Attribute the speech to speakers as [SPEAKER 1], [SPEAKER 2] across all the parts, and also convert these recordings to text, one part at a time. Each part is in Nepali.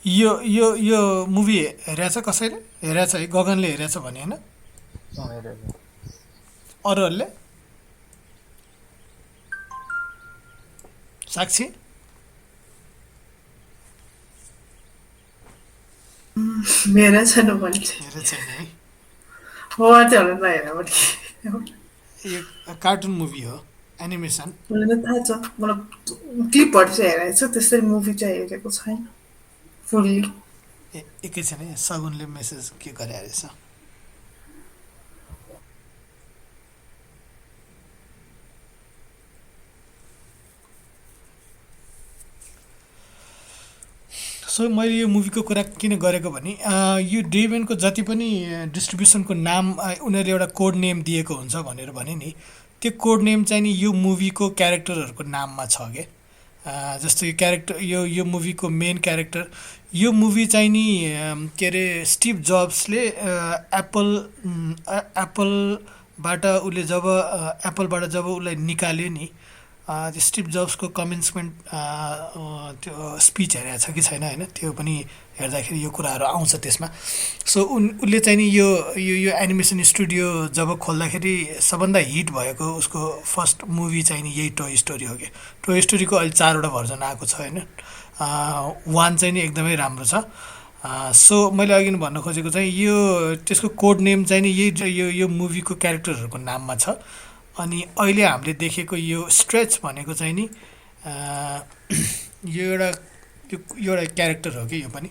[SPEAKER 1] यो मुभी हेरेछ कसैले? हेरेछ है, गगनले हेरेछ भने होइन?
[SPEAKER 2] हेरेको
[SPEAKER 1] अरूहरूले? साक्षी?
[SPEAKER 3] मेरा छैन मैले
[SPEAKER 1] हेरेको छैन है?
[SPEAKER 3] हो चाहिँ होला नहेर पनि
[SPEAKER 1] यो कार्टुन मुभी हो, एनिमेसन।
[SPEAKER 3] मलाई त थाहा छ मलाई क्लिपहरू चाहिँ हेरेको छु त्यसरी मुभी चाहिँ हेरेको छैन फुल्ली
[SPEAKER 1] एकैछिन है, सगुनले मेसेज के गरे रहेछ। सो मैले यो मुभीको कुरा किन गरेको भने यो डेभेनको जति पनि डिस्ट्रिब्युसनको नाम उनीहरूले एउटा कोड नेम दिएको हुन्छ भनेर भने नि, त्यो कोड नेम चाहिँ नि यो मुभीको क्यारेक्टरहरूको नाममा छ क्या। जस्तो यो क्यारेक्टर, यो मुभीको मेन क्यारेक्टर, यो मुभी चाहिँ नि के अरे स्टिभ जब्सले एप्पलबाट उसले जब एप्पलबाट जब उसलाई निकाल्यो नि, त्यो स्टिभ जब्सको कमेन्समेन्ट त्यो स्पिच हेरेको छ कि छैन होइन, त्यो पनि हेर्दाखेरि यो कुराहरू आउँछ त्यसमा। सो उसले चाहिँ नि यो यो यो एनिमेसन स्टुडियो जब खोल्दाखेरि सबभन्दा हिट भएको उसको फर्स्ट मुभी चाहिँ नि यही टोय स्टोरी हो क्या। टोय स्टोरीको अहिले 4वटा भर्जन आएको छ होइन। वान चाहिँ नि एकदमै राम्रो छ। सो मैले अघि नै भन्न खोजेको चाहिँ यो त्यसको कोड नेम चाहिँ नि यही यो मुभीको क्यारेक्टरहरूको नाममा छ। अनि अहिले हामीले देखेको यो स्ट्रेच भनेको चाहिँ नि यो एउटा क्यारेक्टर हो कि यो पनि।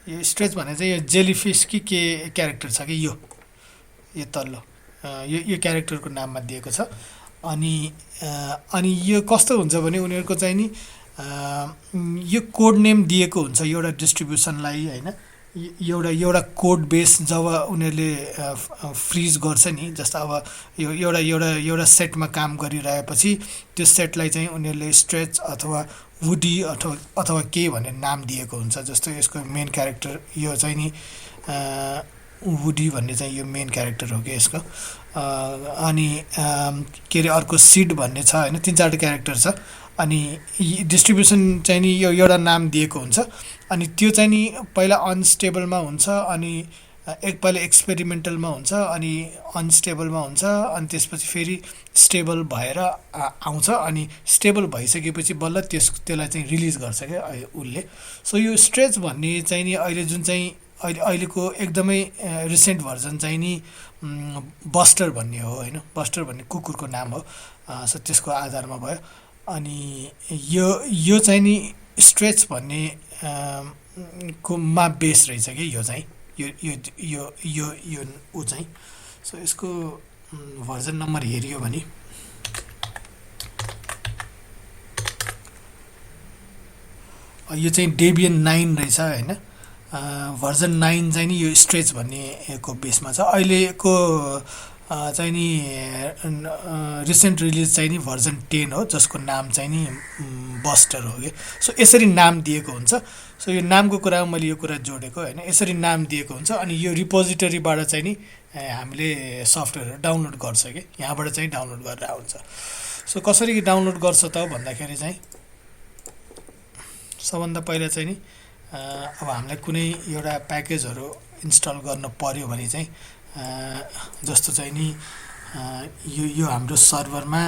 [SPEAKER 1] यो स्ट्रेच भने चाहिँ यो जेलीफिस कि के क्यारेक्टर छ कि यो तल्लो यो क्यारेक्टरको नाममा दिएको छ। अनि यो कस्तो हुन्छ भने उनीहरूको चाहिँ नि यो कोड नेम दिएको हुन्छ एउटा डिस्ट्रिब्युसनलाई होइन। एउटा कोड बेस जब उनीहरूले फ्रिज गर्छ नि, जस्तो अब यो एउटा सेटमा काम गरिरहेपछि त्यो सेटलाई चाहिँ उनीहरूले स्ट्रेच अथवा वुडी अथवा के भनेर नाम दिएको हुन्छ। जस्तो यसको मेन क्यारेक्टर यो चाहिँ नि वुडी भन्ने चाहिँ यो मेन क्यारेक्टर हो कि यसको। अनि के अरे अर्को सिड भन्ने छ होइन, 3-4 क्यारेक्टर छ। अनि डिस्ट्रिब्युसन चाहिँ नि यो एउटा नाम दिएको हुन्छ। अनि त्यो चाहिँ नि पहिला अनस्टेबलमा हुन्छ, अनि एकपालि एक्सपेरिमेन्टलमा हुन्छ, अनि अनस्टेबलमा हुन्छ, अनि त्यसपछि फेरि स्टेबल भएर आउँछ। अनि स्टेबल भइसकेपछि बल्ल त्यसलाई चाहिँ रिलिज गर्छ क्या उसले। सो यो स्ट्रेच भन्ने चाहिँ नि अहिले जुन चाहिँ अहिलेको एकदमै रिसेन्ट भर्जन चाहिँ नि बस्टर भन्ने हो होइन। बस्टर भन्ने कुकुरको नाम हो। सो त्यसको आधारमा भयो। अनि यो चाहिँ नि स्ट्रेच भन्ने कोमा बेस रहेछ कि यो चाहिँ यो यो यो यो यो ऊ चाहिँ। सो यसको भर्जन नम्बर हेऱ्यो भने यो चाहिँ डेबियन 9 रहेछ होइन। भर्जन 9 चाहिँ नि यो स्ट्रेच भन्नेको बेसमा छ। अहिलेको चाहिँ नि रिसेन्ट रिलिज चाहिँ नि भर्जन 10 हो, जसको नाम चाहिँ नि बस्टर हो कि। सो यसरी नाम दिएको हुन्छ। सो यो नामको कुरामा मैले यो कुरा जोडेको होइन, यसरी नाम दिएको हुन्छ। अनि यो रिपोजिटरीबाट चाहिँ नि हामीले सफ्टवेयरहरू डाउनलोड गर्छ कि, यहाँबाट चाहिँ डाउनलोड गरेर आउँछ। सो कसरी डाउनलोड गर्छ त भन्दाखेरि चाहिँ सबभन्दा पहिला चाहिँ नि अब हामीलाई कुनै एउटा प्याकेजहरू इन्स्टल गर्न पर्यो भने चाहिँ जस्तो चाहिँ नि यो हाम्रो सर्भरमा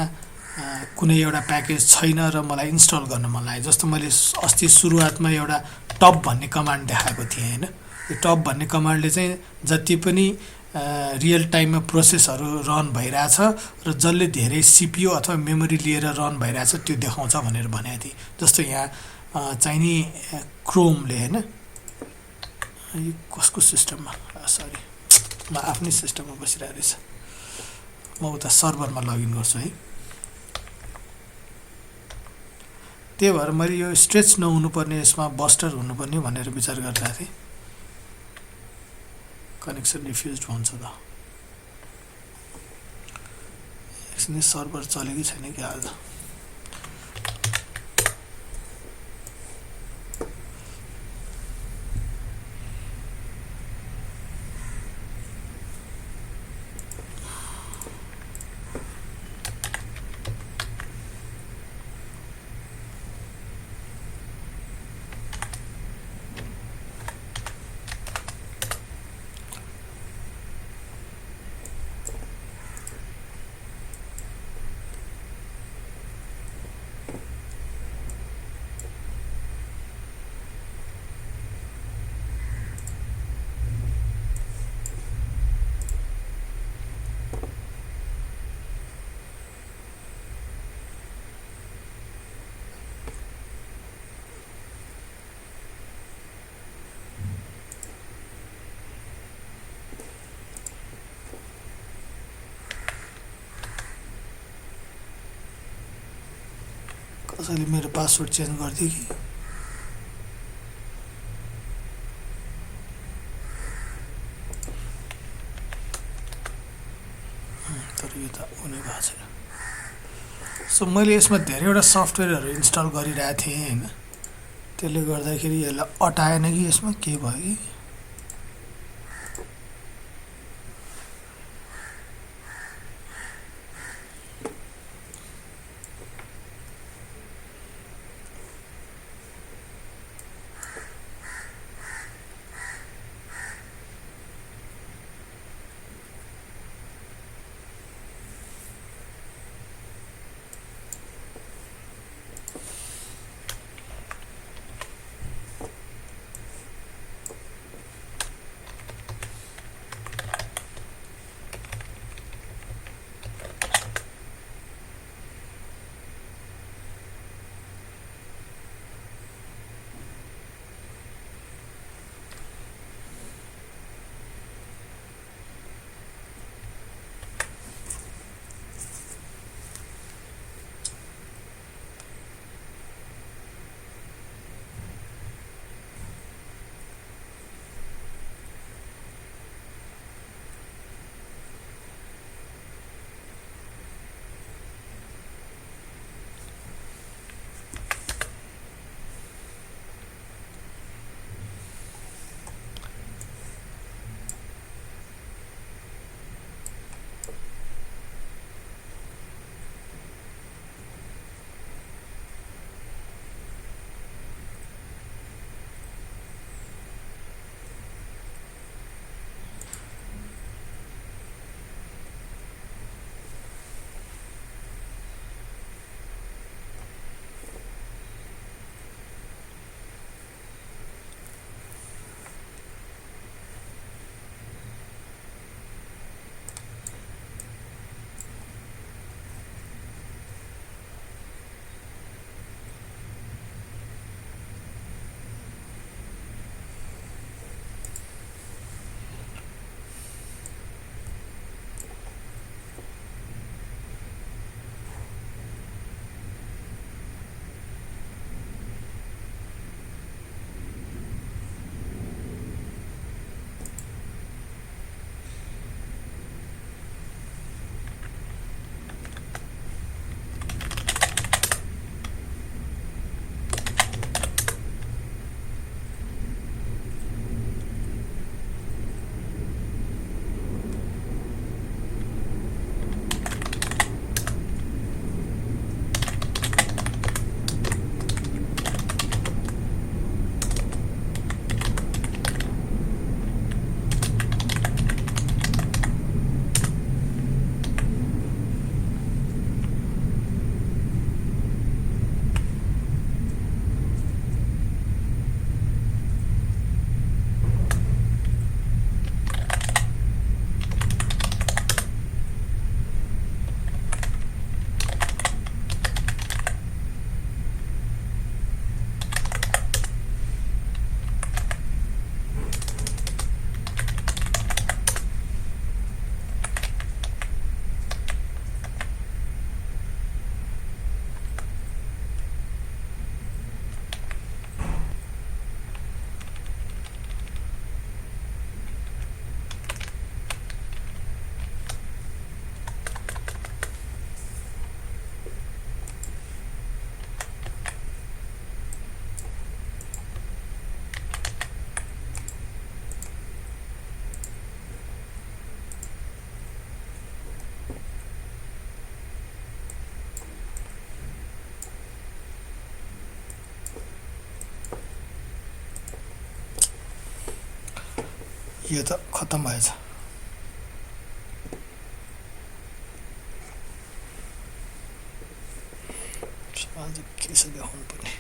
[SPEAKER 1] कुनै एउटा प्याकेज छैन र मलाई इन्स्टल गर्न मन लाग्यो। जस्तो मैले अस्ति सुरुवातमा एउटा टप भन्ने कमान्ड देखाएको थिएँ होइन। यो टप भन्ने कमान्डले चाहिँ जति पनि रियल टाइममा प्रोसेसहरू रन भइरहेछ र जसले धेरै सिपियु अथवा मेमोरी लिएर रन भइरहेछ त्यो देखाउँछ भनेर भनेको थिएँ। जस्तो यहाँ चाहिँ नि क्रोमले होइन, यो कसको सिस्टममा, सरी म आफ्नै सिस्टममा बसिरहेको रहेछ, म उता सर्भरमा लगइन गर्छु है। त्यही भएर मैले यो स्ट्रेच नहुनुपर्ने, यसमा बस्टर हुनुपर्ने भनेर विचार गरिरहेको थिएँ। कनेक्सन रिफ्युज हुन्छ त, एकछिन सर्भर चल्यो कि छैन कि आज। कसैले मेरो पासवर्ड चेन्ज गरिदियो कि तर यो त हुने भएको छैन। सो मैले यसमा धेरैवटा सफ्टवेयरहरू इन्स्टल गरिरहेको थिएँ होइन, त्यसले गर्दाखेरि यसलाई अटाएन कि यसमा के भयो कि यो त खत्तम भएछ। आज के छ देखाउनु पर्ने।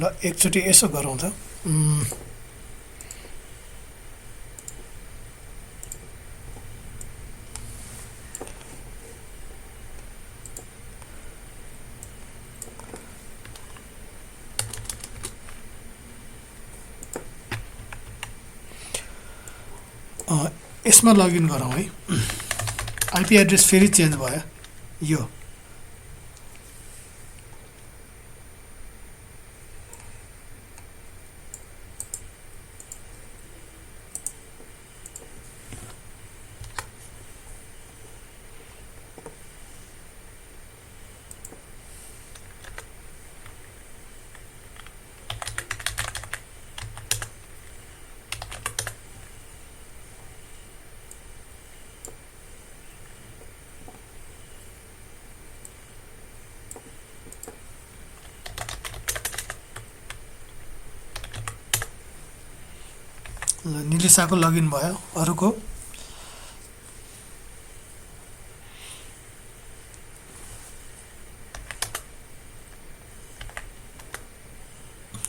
[SPEAKER 1] ल एकचोटि यसो गरौँ त यसमा लगइन गरौँ है आइपी एड्रेस फेरि चेन्ज भयो यो ल निलिसाको लगइन भयो अरूको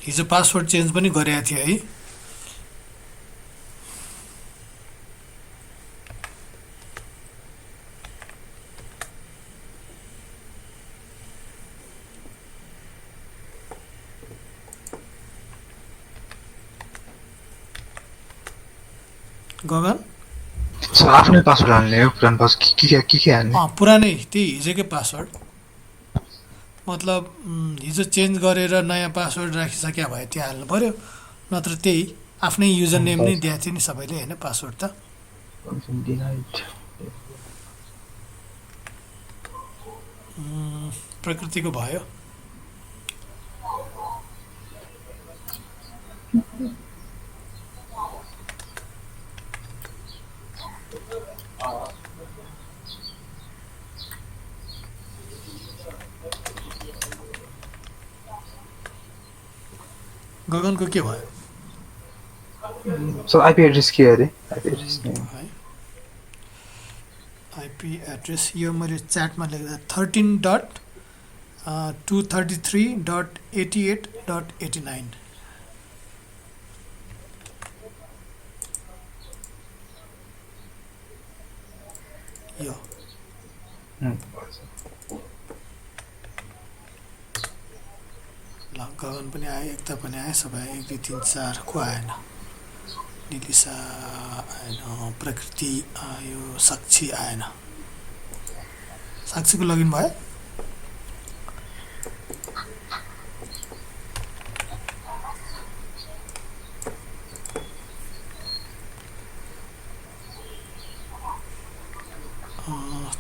[SPEAKER 1] हिजो पासवर्ड चेन्ज पनि गरेको थिएँ है गगन
[SPEAKER 2] सो आफ्नै पासवर्ड हाल्ने हो पुरानो पासवर्ड के हाल्ने
[SPEAKER 1] पुरानै त्यही हिजोकै पासवर्ड मतलब हिजो चेन्ज गरेर नयाँ पासवर्ड राखिसक्या भए त्यो हाल्नु पर्यो नत्र त्यही आफ्नै युजर नेम नै दिएको थियो नि सबैले होइन पासवर्ड त प्रकृतिको भयो गगनको के भयो
[SPEAKER 2] सो आइपी एड्रेस के अरे आइपी एड्रेस
[SPEAKER 1] है आइपी एड्रेस यो मैले च्याटमा लेख्दा 13.233.88.89 यो ल गगन पनि आयो एकता पनि आयो सबै 1 2 3 4 को आएन निलिसा आएन प्रकृति आयो साक्षी आएन साक्षीको लगइन भयो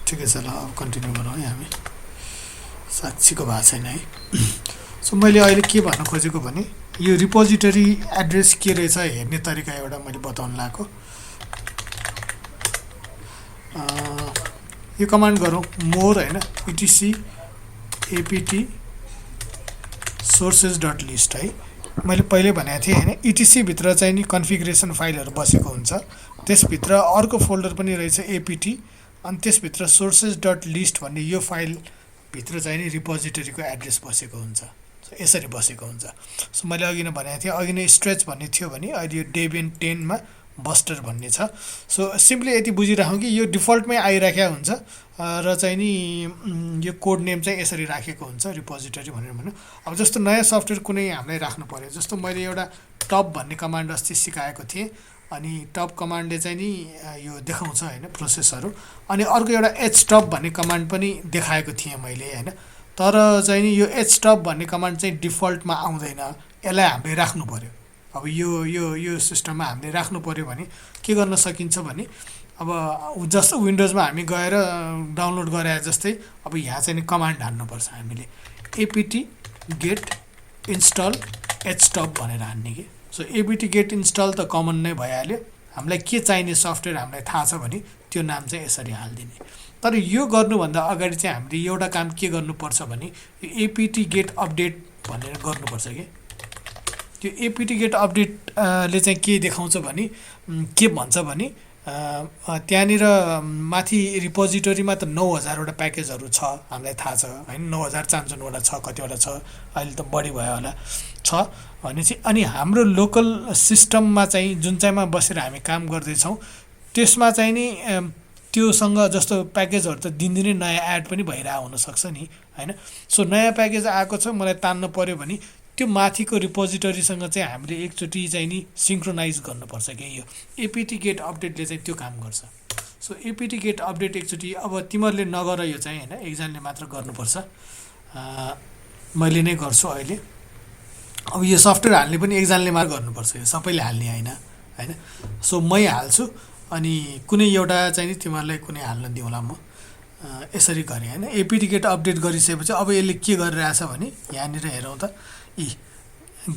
[SPEAKER 1] ठिकै छ ल अब कन्टिन्यू गरौँ है हामी साक्षीको भएको छैन है सो मैले अहिले के भन्न खोजेको भने यो रिपोजिटरी एड्रेस के रहेछ हेर्ने तरिका एउटा मैले बताउन लागेको यो कमान्ड गरौँ मोर होइन इटिसी एपिटी सोर्सेस डट लिस्ट है मैले पहिले भनेको थिएँ होइन इटिसी भित्र चाहिँ नि कन्फिगरेसन फाइलहरू बसेको हुन्छ त्यसभित्र अर्को फोल्डर पनि रहेछ एपिटी अनि त्यसभित्र सोर्सेस डट लिस्ट भन्ने यो फाइलभित्र चाहिँ नि रिपोजिटरीको एड्रेस बसेको हुन्छ यसरी बसेको हुन्छ सो मैले अघि नै भनेको थिएँ अघि नै स्ट्रेच भन्ने थियो भने अहिले यो डेबियन 10 मा बस्टर भन्ने छ सो सिम्पली यति बुझिराखौँ कि यो डिफल्टमै आइराखेको हुन्छ र चाहिँ नि यो कोड नेम चाहिँ यसरी राखेको हुन्छ रिपोजिटरी भनेर भन्नु अब जस्तो नयाँ सफ्टवेयर कुनै हामीलाई राख्नु पर्यो जस्तो मैले एउटा टप भन्ने कमान्ड अस्ति सिकाएको थिएँ अनि टप कमान्डले चाहिँ नि यो देखाउँछ होइन प्रोसेसहरू अनि अर्को एउटा एचटप भन्ने कमान्ड पनि देखाएको थिएँ मैले होइन तर चाहिँ नि यो एचटप भन्ने कमान्ड चाहिँ डिफल्टमा आउँदैन यसलाई हामीले राख्नु पर्यो अब यो सिस्टममा हामीले राख्नु पर्यो भने के गर्न सकिन्छ भने अब जस्तो विन्डोजमा हामी गएर डाउनलोड गरे जस्तै अब यहाँ चाहिँ नि कमान्ड हान्नुपर्छ हामीले एपिटी गेट इन्स्टल एचटप भनेर हान्ने कि सो एपिटी गेट इन्स्टल त कमन नै भइहाल्यो हामीलाई के चाहिने सफ्टवेयर हामीलाई थाहा छ भने त्यो नाम चाहिँ यसरी हालिदिने तर यो गर्नुभन्दा अगाडि चाहिँ हामीले एउटा काम के गर्नुपर्छ भने यो एपिटी गेट अपडेट भनेर गर्नुपर्छ कि त्यो एपिटी गेट अपडेटले चाहिँ के देखाउँछ भने के भन्छ भने त्यहाँनिर माथि रिपोजिटरीमा त 9000वटा प्याकेजहरू छ, हामीलाई थाहा छ होइन, 9500वटा छ, कतिवटा छ, अहिले त बढी भयो होला, छ भनेपछि। अनि हाम्रो लोकल सिस्टममा चाहिँ जुन चाहिँमा बसेर हामी काम गर्दैछौँ त्यसमा चाहिँ नि त्योसँग जस्तो प्याकेजहरू त दिनदिनै नयाँ एड पनि भइरहेको हुनसक्छ नि होइन। सो नयाँ प्याकेज आएको छ, मलाई तान्नु पऱ्यो भने त्यो माथिको रिपोजिटरीसँग चाहिँ हामीले एकचोटि चाहिँ नि सिङ्क्रोनाइज गर्नुपर्छ कि यो एपिटी गेट अपडेटले चाहिँ त्यो काम गर्छ। सो एपिटी गेट अपडेट एकचोटि अब तिमीहरूले नगर यो चाहिँ होइन, एकजनाले मात्र गर्नुपर्छ, मैले नै गर्छु अहिले। अब यो सफ्टवेयर हाल्ने पनि एकजनाले मात्र गर्नुपर्छ, यो सबैले हाल्ने होइन होइन। सो मै हाल्छु अनि कुनै एउटा चाहिँ नि तिमीहरूलाई कुनै हाल्न दिउँला म, यसरी गरेँ होइन। एपिटी गेट अपडेट गरिसकेपछि अब यसले के गरिरहेछ भने यहाँनिर हेरौँ त,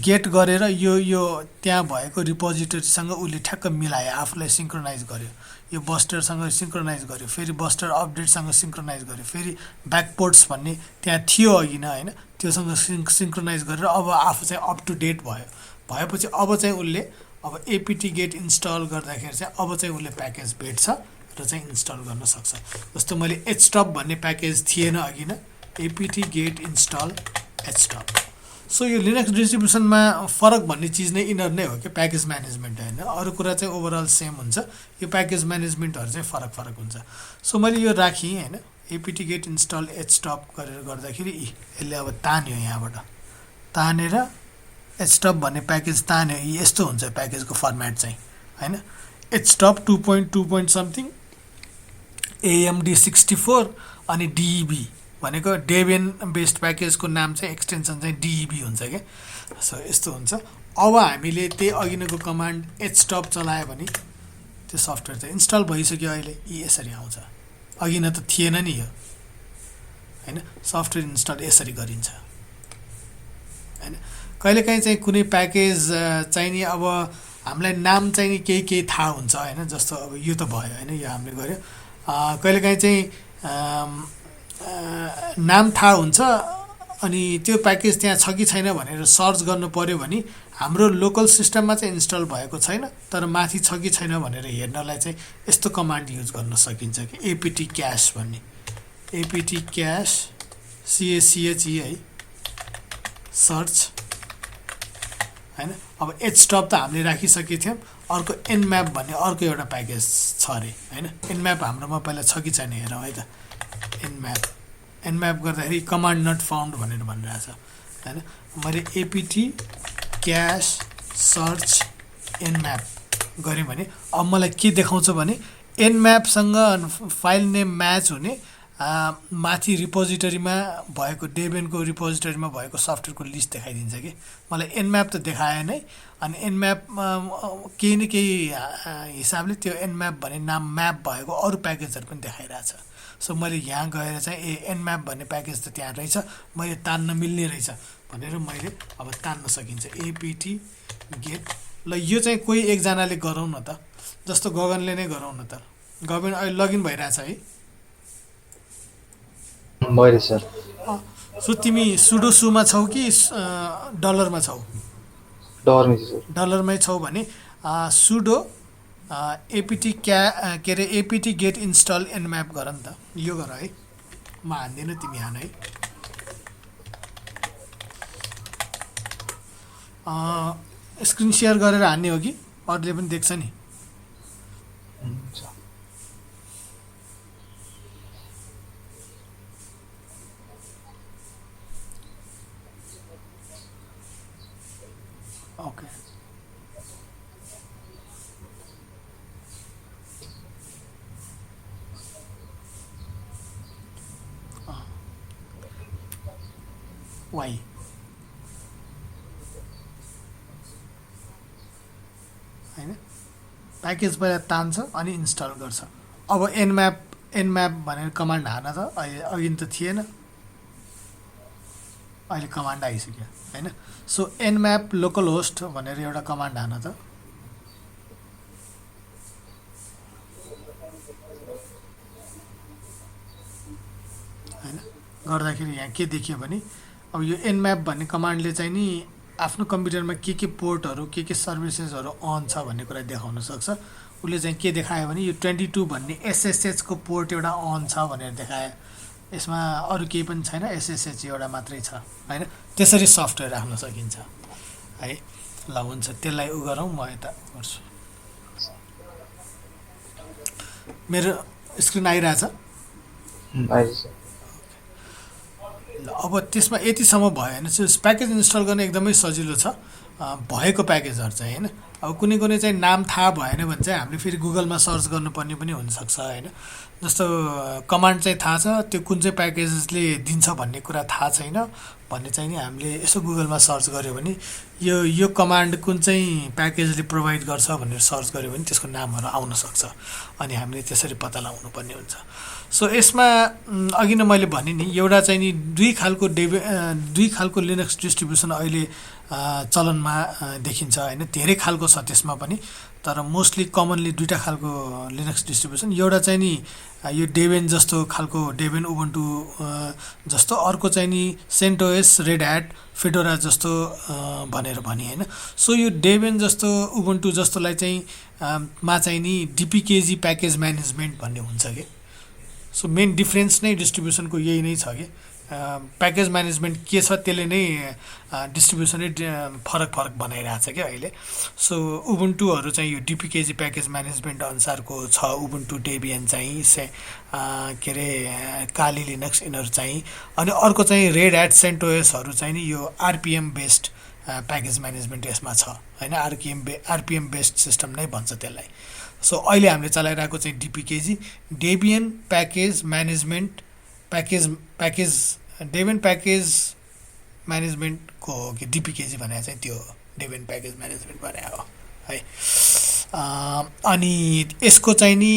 [SPEAKER 1] गेट गरेर यो त्यहाँ भएको रिपोजिटरीसँग उसले ठ्याक्क मिलायो, आफूलाई सिङ्क्रोनाइज गर्यो, यो बस्टरसँग सिङ्क्रोनाइज गर्यो, फेरि बस्टर अपडेटसँग सिङ्क्रोनाइज गर्यो, फेरि ब्याकपोर्ट्स भन्ने त्यहाँ थियो अघि न होइन, त्योसँग सिङ्क्रोनाइज गरेर अब आफू चाहिँ अप टु डेट भयो। भएपछि अब चाहिँ उसले अब एपिटी गेट इन्स्टल गर्दाखेरि चाहिँ अब चाहिँ उसले प्याकेज भेट्छ र चाहिँ इन्स्टल गर्न सक्छ। जस्तो मैले एचटप भन्ने प्याकेज थिएन अघि न, एपिटी गेट इन्स्टल एचटप। सो यो लिनक्स डिस्ट्रिब्युसनमा फरक भन्ने चिज नै यिनीहरू नै हो कि प्याकेज म्यानेजमेन्ट होइन, अरू कुरा चाहिँ ओभरअल सेम हुन्छ, यो प्याकेज म्यानेजमेन्टहरू चाहिँ फरक फरक हुन्छ। सो मैले यो राखेँ होइन, एपिटी गेट इन्स्टल एचटप गरेर गर्दाखेरि यसले अब तान्यो, यहाँबाट तानेर एचटप भन्ने प्याकेज तान्यो, यस्तो हुन्छ प्याकेजको फर्मेट चाहिँ होइन। एचटप 2.2 समथिङ AMD 64 अनि DEB भनेको डेबियन बेस्ड प्याकेजको नाम चाहिँ एक्सटेन्सन चाहिँ DEB हुन्छ क्या। सो यस्तो हुन्छ। अब हामीले त्यही अघिनको कमान्ड एचटप चलायो भने त्यो सफ्टवेयर चाहिँ इन्स्टल भइसक्यो, अहिले यसरी आउँछ, अघि न त थिएन नि यो होइन। सफ्टवेयर इन्स्टल यसरी गरिन्छ होइन। कहिलेकाहीँ चाहिँ कुनै प्याकेज चाहिँ नि अब हामीलाई नाम चाहिँ नि केही थाहा हुन्छ होइन, जस्तो अब यो त भयो होइन, यो हामीले गऱ्यो। कहिलेकाहीँ चाहिँ नाम थाहा हुन्छ अनि त्यो प्याकेज त्यहाँ छ कि छैन भनेर सर्च गर्नु पऱ्यो भने हाम्रो लोकल सिस्टममा चाहिँ इन्स्टल भएको छैन, तर माथि छ कि छैन भनेर हेर्नलाई चाहिँ यस्तो कमान्ड युज गर्न सकिन्छ कि एपिटी क्यास भन्ने, एपिटी क्यास CACHE है, सर्च होइन। अब एचटप त हामीले राखिसकेको थियौँ, अर्को एनम्याप भन्ने अर्को एउटा प्याकेज छ अरे होइन। एनम्याप हाम्रोमा पहिला छ कि छैन हेरौँ है त। एनम्याप गर्दाखेरि कमान्ड नट फाउन्ड भनेर भनिरहेछ होइन। मैले एपिटी क्यास सर्च एनम्याप गरेँ भने अब मलाई के देखाउँछ भने एनम्यापसँग फाइल नेम म्याच हुने माथि रिपोजिटरीमा भएको डेबियनको रिपोजिटरीमा भएको सफ्टवेयरको लिस्ट देखाइदिन्छ कि। मलाई एनम्याप त देखाएन नै, अनि एनम्याप केही न केही हिसाबले त्यो एनम्याप भन्ने नाम म्याप भएको अरू प्याकेजहरू पनि देखाइरहेछ। सो मैले यहाँ गएर चाहिँ एनम्याप भन्ने प्याकेज त त्यहाँ रहेछ, मैले तान्न मिल्ने रहेछ भनेर मैले अब तान्न सकिन्छ एपिटी गेट। ल यो चाहिँ कोही एकजनाले गरौँ न त, जस्तो गगनले नै गरौँ न त। गगन अहिले लगइन भइरहेछ है?
[SPEAKER 2] मैले सर
[SPEAKER 1] सो तिमी सुडो सुमा छौ कि डलरमा छौ? डलरमै छौ भने सुडो एपिटी के अरे एपिटी गेट इन्स्टल एनम्याप गर नि त। यो गर है, म हान्दिनँ, तिमी हान है। स्क्रिन सेयर गरेर हान्ने हो कि अरूले पनि देख्छ नि? ओके वाइ होइन, प्याकेज पहिला तान्छ अनि इन्स्टल गर्छ। अब एनम्याप भनेर कमान्ड हान त, अघि त थिएन, अहिले कमान्ड आइसक्यो होइन। सो एनम्याप लोकल होस्ट भनेर एउटा कमान्ड हान त। होइन, गर्दाखेरि यहाँ के देखियो भने अब यो एनम्याप भन्ने कमान्डले चाहिँ नि आफ्नो कम्प्युटरमा के पोर्टहरू के सर्भिसेसहरू अन छ भन्ने कुरा देखाउन सक्छ। उसले चाहिँ के देखायो भने यो 22 भन्ने SSH को पोर्ट एउटा अन छ भनेर देखायो। यसमा अरू केही पनि छैन, SSH एउटा मात्रै छ हैन। त्यसरी सफ्टवेयर राख्न सकिन्छ है। ल हुन्छ, त्यसलाई उ गरौँ, म यता गर्छु। मेरो स्क्रिन आइरहेछ। ल अब त्यसमा यतिसम्म भयो भने चाहिँ प्याकेज इन्स्टल गर्न एकदमै सजिलो छ। भएको प्याकेजहरू चाहिँ हैन। अब कुनै कुनै चाहिँ नाम थाहा भएन भने चाहिँ हामीले फेरि गुगलमा सर्च गर्नुपर्ने पनि हुनसक्छ हैन। जस्तो कमान्ड चाहिँ थाहा छ, त्यो कुन चाहिँ प्याकेजले दिन्छ भन्ने कुरा थाहा छैन भन्ने चाहिँ नि हामीले यसो गुगलमा सर्च गऱ्यो भने यो कमान्ड कुन चाहिँ प्याकेजले प्रोभाइड गर्छ भनेर सर्च गऱ्यो भने त्यसको नामहरू आउन सक्छ अनि हामीले त्यसरी पत्ता लगाउनु पर्ने हुन्छ। सो यसमा अघि नै मैले भने नि एउटा चाहिँ नि दुई खालको लिनक्स डिस्ट्रिब्युसन अहिले चलनमा देखिन्छ हैन। धेरै खालको छ त्यसमा पनि, तर मोस्टली कमनली दुईटा खालको लिनक्स डिस्ट्रिब्युसन। एउटा चाहिँ नि यो डेबियन जस्तो खालको, डेबियन उबुन्टु जस्तो, अर्को चाहिँ नि सेन्टोस, रेड ह्याट, फेडोरा जस्तो भनेर भने हैन। सो यो डेबियन जस्तो, उबुन्टु जस्तोलाई चाहिँ मा चाहिँ नि डिपिकेजी प्याकेज म्यानेजमेन्ट भन्ने हुन्छ के। सो मेन डिफ्रेन्स नै डिस्ट्रिब्युसनको यही नै छ कि प्याकेज म्यानेजमेन्ट के छ त्यसले नै डिस्ट्रिब्युसनै फरक बनाइरहेछ क्या अहिले। सो उबुन्टुहरू चाहिँ यो डिपिकेजी प्याकेज म्यानेजमेन्ट अनुसारको छ। उबुन्टु, डेबियन चाहिँ के अरे काली लिनक्स यिनीहरू चाहिँ। अनि अर्को चाहिँ रेड ह्याट, सेन्टोसहरू चाहिँ नि यो आरपिएम बेस्ड प्याकेज म्यानेजमेन्ट यसमा छ हैन। आरपिएम बेस्ड सिस्टम नै भन्छ त्यसलाई। सो अहिले हामीले चलाइरहेको चाहिँ DPKG, Debian package management Debian package म्यानेजमेन्टको हो कि डिपिकेजी भने चाहिँ त्यो डेबियन प्याकेज म्यानेजमेन्ट भने हो है। अनि यसको चाहिँ नि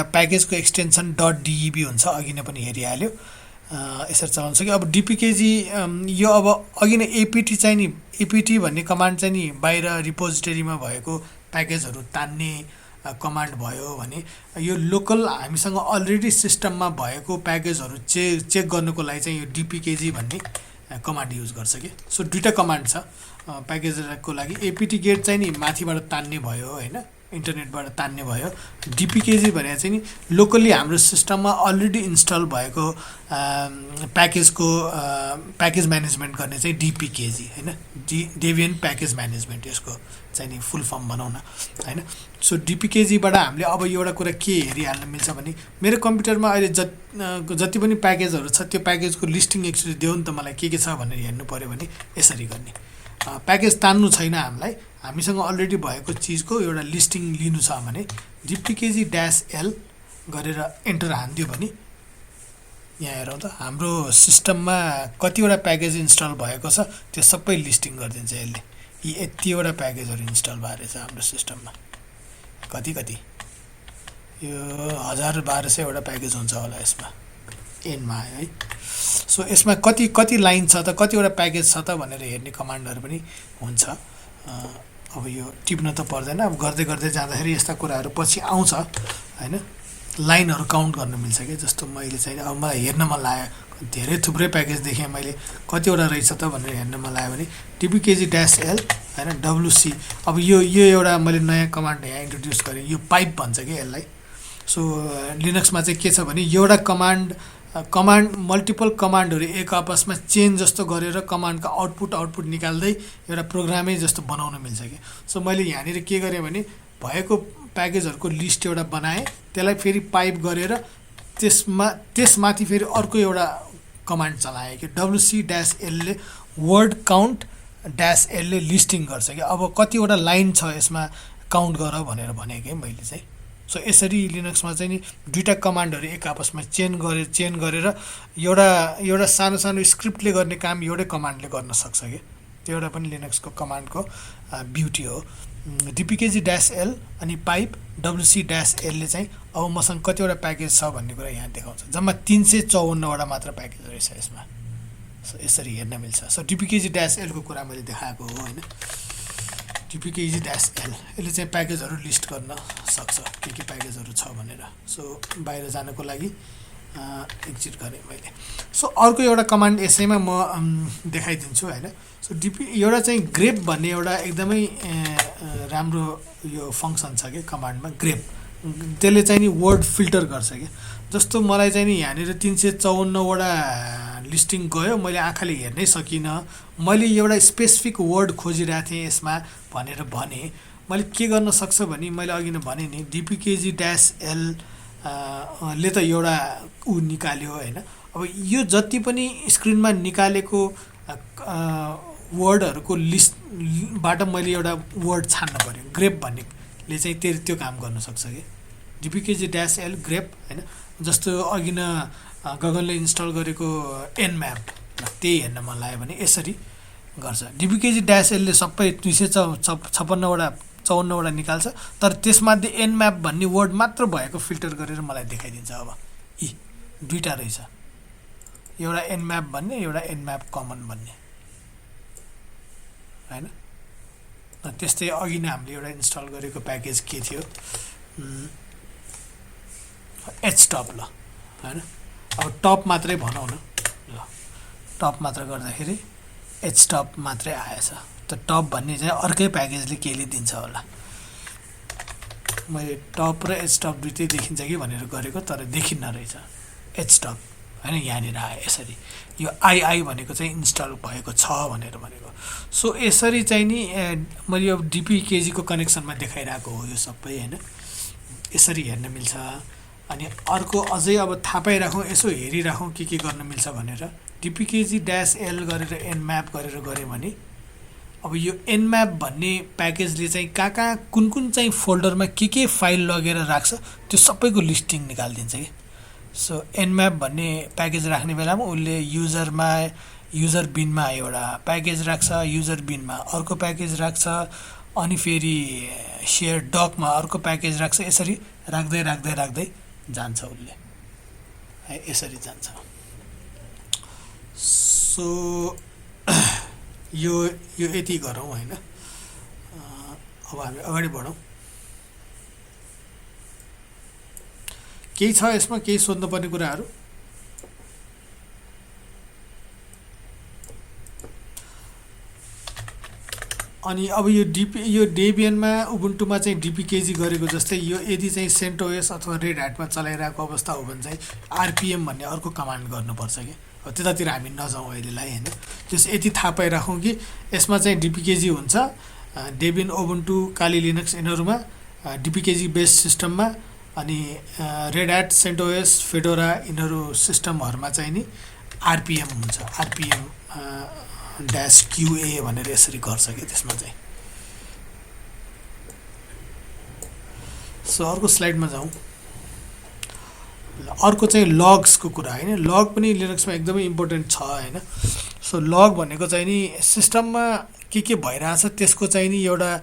[SPEAKER 1] प्याकेजको एक्सटेन्सन .deb हुन्छ, अघि नै पनि हेरिहाल्यो। यसरी चलाउन सक्यो। अब डिपिकेजी यो अब अघि नै एपिटी चाहिँ नि, एपिटी भन्ने कमान्ड चाहिँ नि बाहिर रिपोजिटरीमा भएको प्याकेजहरू तान्ने कमान्ड भयो भने यो लोकल हामीसँग अलरेडी सिस्टममा भएको प्याकेजहरू चेक गर्नुको लागि चाहिँ यो डिपिकेजी भन्ने कमान्ड युज गर्छ कि। सो दुईटा कमान्ड छ प्याकेजको लागि। एपिटी गेट चाहिँ नि माथिबाट तान्ने भयो हैन, इन्टरनेटबाट तान्ने भयो। डिपिकेजी भने चाहिँ नि लोकली हाम्रो सिस्टममा अलरेडी इन्स्टल भएको प्याकेज म्यानेजमेन्ट गर्ने चाहिँ डिपिकेजी हैन। डेबियन प्याकेज म्यानेजमेन्ट यसको चाहिँ नि फुल फर्म बनाउन हैन। सो डिपिकेजीबाट हामीले अब एउटा कुरा के हेरिहाल्न मिल्छ भने मेरो कम्प्युटरमा अहिले जति पनि प्याकेजहरू छ त्यो प्याकेजको लिस्टिङ एक्चुअली देऊ नि त मलाई के छ भनेर हेर्नु पर्यो भने यसरी गर्ने। प्याकेज तान्नु छैन हामीलाई, हामीसँग अलरेडी भएको चिजको एउटा लिस्टिङ लिनु छ भने डिपिकेजी -l गरेर एन्टर हान्दियो भने यहाँ हेरौँ त हाम्रो सिस्टममा कतिवटा प्याकेज इन्स्टल भएको छ त्यो सबै लिस्टिङ गरिदिन्छ यसले। यी यतिवटा प्याकेजहरू इन्स्टल भएको छ हाम्रो सिस्टममा। कति यो 1200 प्याकेज हुन्छ होला यसमा, एनमा आयो है। सो यसमा कति लाइन छ त, कतिवटा प्याकेज छ त भनेर हेर्ने कमान्डहरू पनि हुन्छ। अब यो टिप्न त पर्दैन, अब गर्दै गर्दै जाँदाखेरि यस्ता कुराहरू पछि आउँछ हैन। लाइनहरू काउन्ट गर्न मिल्छ कि। जस्तो मैले चाहिँ अब मलाई हेर्न मन लाग्यो, धेरै थुप्रै प्याकेज देखेँ मैले, कतिवटा रहेछ त भनेर हेर्न मन लाग्यो भने डिपिकेजी -l हैन, WC। अब यो एउटा मैले नयाँ कमान्ड यहाँ इन्ट्रोड्युस गरेँ, यो पाइप भन्छ कि यसलाई। सो लिनक्समा चाहिँ के छ भने एउटा कमान्ड मल्टिपल कमान्डहरू एक आपसमा चेन जस्तो गरेर कमान्डको आउटपुट निकाल्दै एउटा प्रोग्रामै जस्तो बनाउन मिल्छ कि। सो मैले यहाँनिर के गरेँ भने भएको प्याकेजहरूको लिस्ट एउटा बनाएँ, त्यसलाई फेरि पाइप गरेर त्यसमाथि फेरि अर्को एउटा कमान्ड चलाएँ कि WC-l ले वर्ड काउन्ट -l ले लिस्टिङ गर्छ कि। अब कतिवटा लाइन छ यसमा काउन्ट गर भनेर भने कि मैले चाहिँ। सो यसरी लिनक्समा चाहिँ नि दुईटा कमान्डहरू एक आपसमा चेन गरेर एउटा सानो स्क्रिप्टले गर्ने काम एउटै कमान्डले गर्न सक्छ कि। त्यो एउटा पनि लिनक्सको कमान्डको ब्युटी हो। डिपिकेजी -l अनि पाइप WC-l ले चाहिँ अब मसँग कतिवटा प्याकेज छ भन्ने कुरा यहाँ देखाउँछ। जम्मा 354वटा मात्र प्याकेज रहेछ यसमा। सो यसरी हेर्न मिल्छ। सो डिपिकेजी -l को कुरा मैले देखाएको हो हैन। डिपिकेजी -l यसले चाहिँ प्याकेजहरू लिस्ट गर्न सक्छ के प्याकेजहरू छ भनेर। सो बाहिर जानको लागि एक्जिट गरेँ मैले। सो अर्को एउटा कमान्ड यसैमा म देखाइदिन्छु हैन। सो एउटा चाहिँ ग्रेप भन्ने एउटा एकदमै राम्रो यो फङ्सन छ कि कमान्डमा। ग्रेप त्यसले चाहिँ नि वर्ड फिल्टर गर्छ क्या। जस्तो मलाई चाहिँ नि यहाँनिर 354वटा लिस्टिङ गयो, मैले आँखाले हेर्नै सकिनँ, मैले एउटा स्पेसिफिक वर्ड खोजिरहेको थिएँ यसमा भनेर भने मैले के गर्न सक्छ भने मैले अघि नै भने नि DPKG-L ले त एउटा ऊ निकाल्यो होइन। अब यो जति पनि स्क्रिनमा निकालेको वर्डहरूको लिस्टबाट मैले एउटा वर्ड छान्न पर्यो। ग्रेप भन्नेले चाहिँ त्यो काम गर्न सक्छ कि DPKG-L ग्रेप होइन। जस्तो अघि न गगनले इन्स्टल गरेको nmap त्यही हेर्न मन लाग्यो भने यसरी गर्छ। DPKG-L ले सबै 256वटा निकाल्छ, तर त्यसमध्ये nmap भन्ने वर्ड मात्र भएको फिल्टर गरेर मलाई देखाइदिन्छ। अब यी दुईटा रहेछ, एउटा nmap भन्ने, एउटा nmap कमन भन्ने हैन। त्यस्तै अघि नै हामीले एउटा इन्स्टल गरेको प्याकेज के थियो, htop ल हैन। अब टप मात्रै भनौँ न, ल टप मात्र गर्दाखेरि htop मात्रै आएछ। त टप भन्ने चाहिँ अर्कै प्याकेजले केले दिन्छ होला। मैले टप र htop दुइटै देखिन्छ कि भनेर गरेको, तर देखिन्न रहेछ htop हैन। यहाँनिर आयो यसरी, यो आई भनेको चाहिँ इन्स्टल भएको छ भनेर भनेको। सो यसरी चाहिँ नि मैले यो DPKG को कनेक्सनमा देखाइरहेको हो यो सबै हैन। यसरी हेर्न मिल्छ। अनि अर्को अझै अब थाहा पाइराखौँ, यसो हेरिराखौँ के गर्न मिल्छ भनेर DPKG-L गरेर nmap गरेर गऱ्यो भने अब यो nmap भन्ने प्याकेजले चाहिँ कहाँ कुन चाहिँ फोल्डरमा के फाइल लगेर राख्छ त्यो सबैको लिस्टिङ निकालिदिन्छ कि। सो nmap भन्ने प्याकेज राख्ने बेलामा उसले युजर बिनमा एउटा प्याकेज राख्छ, युजर बिनमा अर्को प्याकेज राख्छ, अनि फेरि सेयर डकमा अर्को प्याकेज राख्छ। यसरी राख्दै जान्छ उसले, यसरी जान्छ। सो यो यति गरौँ होइन। अब हामी अगाडि बढौँ। केही छ यसमा, केही सोध्नुपर्ने कुराहरू? अनि अब यो डेबियनमा उबुन्टुमा चाहिँ DPKG गरेको जस्तै यो यदि चाहिँ CentOS अथवा रेड ह्याटमा चलाइरहेको अवस्था हो भने चाहिँ RPM भन्ने अर्को कमान्ड गर्नुपर्छ कि। अब त्यतातिर हामी नजाउँ अहिलेलाई होइन। त्यस यति थाहा पाइराखौँ कि यसमा चाहिँ DPKG हुन्छ डेबियन, उबुन्टु, काली लिनक्स यिनीहरूमा DPKG बेस्ड सिस्टममा, अनि रेड ह्याट, CentOS, फेडोरा यिनीहरू सिस्टमहरूमा चाहिँ नि RPM हुन्छ। RPM -QA भनेर यसरी गर्छ कि त्यसमा चाहिँ। सो अर्को स्लाइडमा जाउँ। अर्को चाहिँ लग्सको कुरा होइन। लग पनि लिनक्समा एकदमै इम्पोर्टेन्ट छ होइन। सो लग भनेको चाहिँ नि सिस्टममा के भइरहेछ त्यसको चाहिँ नि एउटा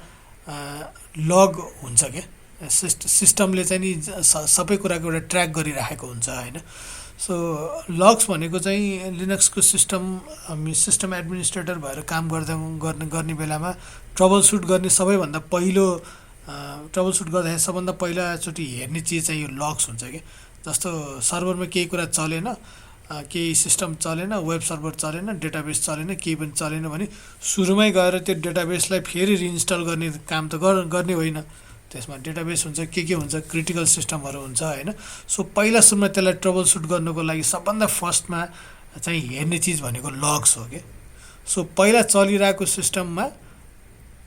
[SPEAKER 1] लग हुन्छ क्या। सिस्टमले चाहिँ नि सबै कुराको एउटा ट्र्याक गरिराखेको हुन्छ होइन। सो लग्स भनेको चाहिँ लिनक्सको सिस्टम एडमिनिस्ट्रेटर भएर काम गर्ने बेलामा ट्रबल सुट गर्ने सबैभन्दा पहिलो ट्रबल सुट गर्दाखेरि सबभन्दा पहिलाचोटि हेर्ने चिज चाहिँ यो लग्स हुन्छ कि। जस्तो सर्भरमा केही कुरा चलेन, केही सिस्टम चलेन, वेब सर्भर चलेन, डेटाबेस चलेन, केही पनि चलेन भने सुरुमै गएर त्यो डेटाबेसलाई फेरि रिइन्स्टल गर्ने काम त गर्ने होइन। त्यसमा डेटाबेस हुन्छ, के हुन्छ, क्रिटिकल सिस्टमहरू हुन्छ होइन। सो पहिला सुरुमा त्यसलाई ट्रबल सुट गर्नुको लागि सबभन्दा फर्स्टमा चाहिँ हेर्ने चिज भनेको लग्स हो कि। सो पहिला चलिरहेको सिस्टममा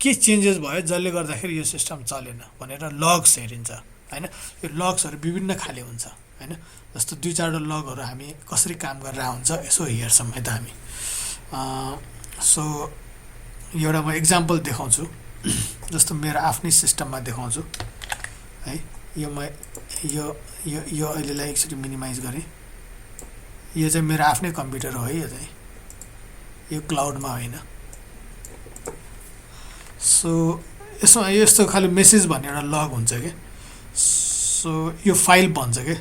[SPEAKER 1] के चेन्जेस भयो जसले गर्दाखेरि यो सिस्टम चलेन भनेर लग्स हेरिन्छ होइन। यो लग्सहरू विभिन्न खाले हुन्छ होइन। जस्तो 2-4 लगहरू हामी कसरी काम गरेर हुन्छ यसो हेर्छौँ है त हामी। सो एउटा म इक्जाम्पल देखाउँछु। जस्तो मेरो आफ्नै सिस्टममा देखाउँछु है। यो अहिलेलाई एकचोटि मिनिमाइज गरेँ। यो चाहिँ मेरो आफ्नै कम्प्युटर हो है। यो चाहिँ यो क्लाउडमा होइन। सो यसमा यस्तो खालि मेसेज भन्ने एउटा लग हुन्छ क्या। सो यो फाइल भन्छ क्या।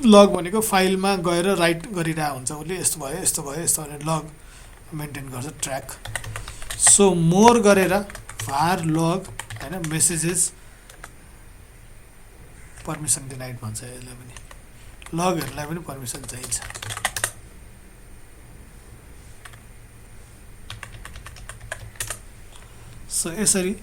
[SPEAKER 1] लग भनेको फाइलमा गएर राइट गरिरहेको हुन्छ उसले, यस्तो भयो भनेर लग मेन्टेन गर्छ, ट्र्याक। सो मोर गरेर var log हैन मेसेजेस पर्मिसन डिनाइड भन्छ यसलाई पनि। लगहरूलाई पनि पर्मिसन चाहिन्छ। सो यसरी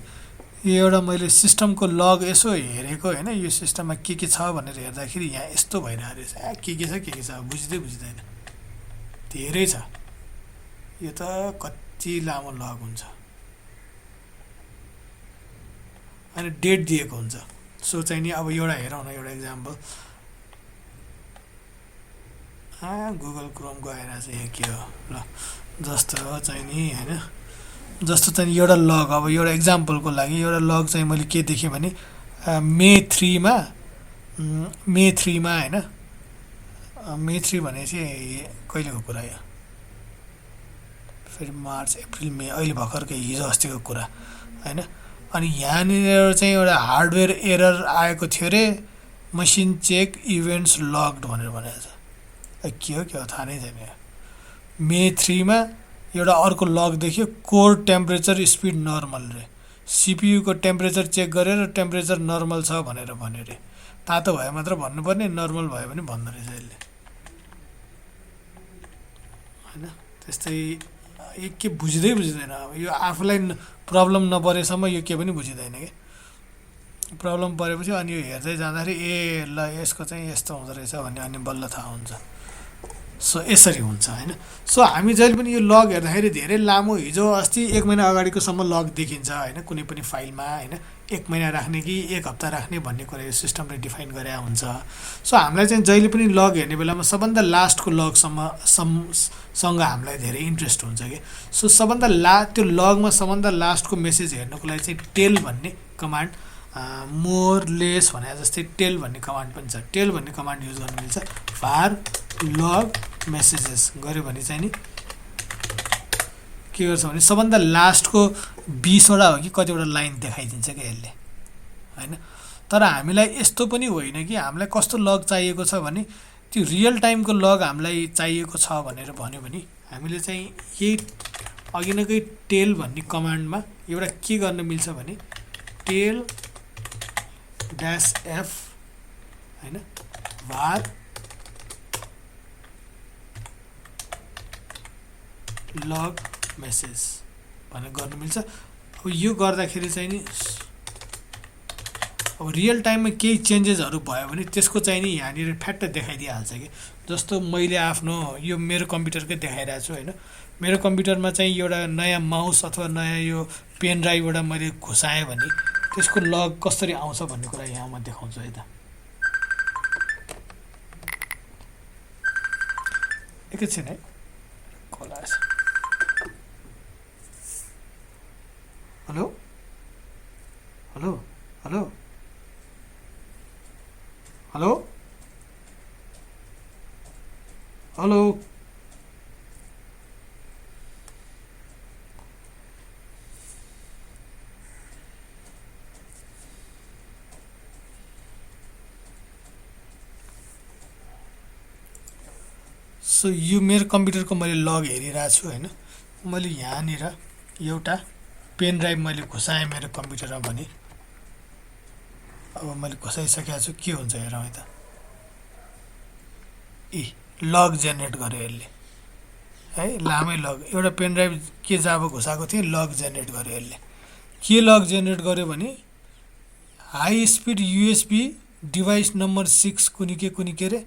[SPEAKER 1] यो एउटा मैले सिस्टमको लग यसो हेरेको होइन, यो सिस्टममा के छ भनेर हेर्दाखेरि यहाँ यस्तो भइरहेको रहेछ। के के छ बुझ्दैन, धेरै छ। यो त कति लामो लग हुन्छ अनि डेट दिएको हुन्छ। सो चाहिँ नि अब एउटा हेरौँ न, एउटा इक्जाम्पल। गुगल क्रोमको आइरहेछ यहाँ के हो ल, जस्तो चाहिँ नि होइन, जस्तो चाहिँ एउटा लग, अब एउटा इक्जाम्पलको लागि एउटा लग चाहिँ मैले के देखेँ भने मे 3मा होइन, मे 3 भनेपछि कहिलेको कुरा यो, फेरि मार्च अप्रिल मे, अहिले भर्खरकै हिजो अस्तिको कुरा होइन। अनि यहाँनिर चाहिँ एउटा हार्डवेयर एरर आएको थियो अरे, मसिन चेक इभेन्ट्स लग्ड भनेर भनेको छ। के हो थाहा नै छैन। मे 3मा एउटा अर्को लग देखियो, कोर टेम्परेचर स्पिड नर्मल रे, सिपियुको टेम्परेचर चेक गरेर टेम्परेचर नर्मल छ भनेर भन्यो रे। तातो भए मात्र भन्नुपर्ने, नर्मल भयो भने भन्दो रहेछ यसले होइन। त्यस्तै के बुझ्दैन। अब यो आफूलाई प्रब्लम नपरेसम्म यो के पनि बुझिँदैन कि। प्रब्लम परेपछि अनि यो हेर्दै जाँदाखेरि ए ल यसको चाहिँ यस्तो हुँदो रहेछ भन्ने अनि बल्ल थाहा हुन्छ। सो यसरी हुन्छ होइन। सो हामी जहिले पनि यो लग हेर्दाखेरि धेरै लामो, हिजो अस्ति 1 महिना अगाडिकोसम्म लग देखिन्छ होइन, कुनै पनि फाइलमा होइन। 1 महिना राख्ने कि 1 हप्ता राख्ने भन्ने कुरा यो सिस्टमले डिफाइन गरे हुन्छ। सो हामीलाई चाहिँ जहिले पनि लग हेर्ने बेलामा सबभन्दा लास्टको लगसँग हामीलाई धेरै इन्ट्रेस्ट हुन्छ कि। सो त्यो लगमा सबभन्दा लास्टको मेसेज हेर्नको लागि चाहिँ टेल भन्ने कमान्ड, मोर लेस भने जस्तै टेल भन्ने कमान्ड पनि छ। टेल भन्ने कमान्ड युज गर्नु मिल्छ। var log messages गऱ्यो भने चाहिँ नि के गर्छ भने सबभन्दा लास्टको 20वटा हो कि कतिवटा लाइन देखाइदिन्छ क्या यसले होइन। तर हामीलाई यस्तो पनि होइन कि हामीलाई कस्तो लग चाहिएको छ भने त्यो रियल टाइमको लग हामीलाई चाहिएको छ भनेर भन्यो भने हामीले चाहिँ यही अघि नकै टेल भन्ने कमान्डमा एउटा के गर्न मिल्छ भने टेल -f होइन var लग मेसेज भनेर गर्नु मिल्छ। अब यो गर्दाखेरि चाहिँ नि अब रियल टाइममा केही चेन्जेसहरू भयो भने त्यसको चाहिँ नि यहाँनिर फ्याट्ट देखाइदिइहाल्छ कि। जस्तो मैले आफ्नो यो मेरो कम्प्युटरकै देखाइरहेको छु होइन। मेरो कम्प्युटरमा चाहिँ एउटा नयाँ माउस अथवा नयाँ यो पेन ड्राइभ एउटा मैले घुसाएँ भने त्यसको लग कसरी आउँछ भन्ने कुरा यहाँ म देखाउँछु है त। एकैछिन है, कल आएछ। Hello hello hello hello hello so यो मेरो कम्प्युटरको मैले लग हेरिरहेको छु होइन। मैले यहाँनिर एउटा पेन ड्राइभ मैले घुसाएँ मेरो कम्प्युटरमा भने अब मैले घुसाइसकेको छु। के हुन्छ हेरौँ है त। लग जेनेरेट गर्यो यसले है, लामै लग। एउटा पेन ड्राइभ के जाब घुसाएको थिएँ, लग जेनेरेट गर्यो यसले। के लग जेनेरेट गर्यो भने high speed USB device number 6 कुनी के अरे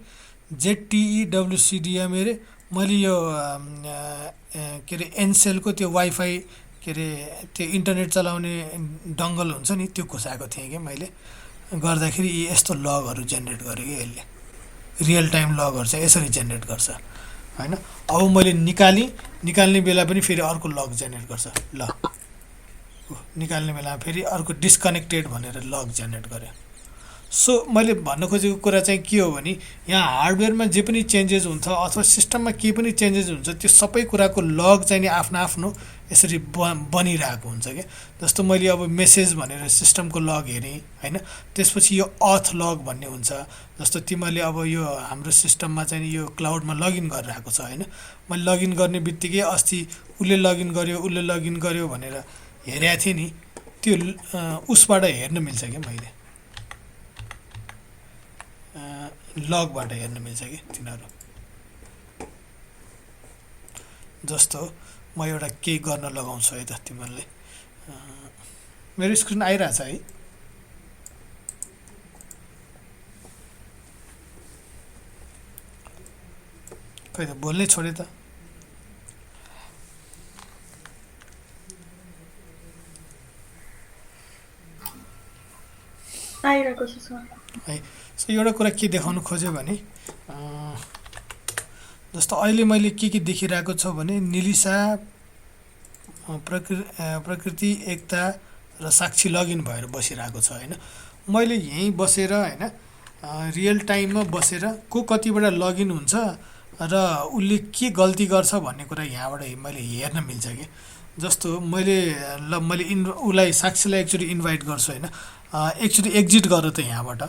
[SPEAKER 1] ZTEWCDM अरे। मैले यो के अरे एनसेलको त्यो वाइफाई के अरे त्यो इन्टरनेट चलाउने डङ्गल हुन्छ नि, त्यो घुसाएको थिएँ कि मैले। गर्दाखेरि यस्तो लगहरू जेनेरेट गर्यो कि यसले। रियल टाइम लगहरू चाहिँ यसरी जेनेरेट गर्छ होइन। अब मैले निकाल्ने बेला पनि फेरि अर्को लग जेनेरेट गर्छ। ल निकाल्ने बेला फेरि अर्को डिस्कनेक्टेड भनेर लग जेनेरेट गर्यो। सो मैले भन्न खोजेको कुरा चाहिँ के हो भने यहाँ हार्डवेयरमा जे पनि चेन्जेस हुन्छ अथवा सिस्टममा के पनि चेन्जेस हुन्छ त्यो सबै कुराको लग चाहिँ नि आफ्नो यसरी बनिरहेको हुन्छ क्या। जस्तो मैले अब मेसेज भनेर सिस्टमको लग हेरेँ होइन। त्यसपछि यो अथ लग भन्ने हुन्छ। जस्तो तिमीले अब यो हाम्रो सिस्टममा चाहिँ यो क्लाउडमा लगइन गरिरहेको छ होइन। मैले लगइन गर्ने बित्तिकै अस्ति उसले लगइन गर्यो भनेर हेरेको थिएँ नि, त्यो उसबाट हेर्न मिल्छ कि मैले लगबाट हेर्न मिल्छ कि तिनीहरू। जस्तो म एउटा केही गर्न लगाउँछु है त तिमीहरूले। मेरो स्क्रिन आइरहेछ है? खै त बोल्नै छोडे त।
[SPEAKER 3] आइरहेको छ सर।
[SPEAKER 1] है सो एउटा कुरा के देखाउनु खोज्यो भने जस्तो अहिले मैले के देखिरहेको छ भने निलिसा प्रकृति एकता र साक्षी लगइन भएर बसिरहेको छ होइन। मैले यहीँ बसेर होइन रियल टाइममा बसेर को कतिबाट लगइन हुन्छ र उसले के गल्ती गर्छ भन्ने कुरा यहाँबाट मैले हेर्न मिल्छ कि। जस्तो मैले उसलाई साक्षीलाई एक्चुअली इन्भाइट गर्छु होइन, एक्चुअली एक्जिट गर त यहाँबाट,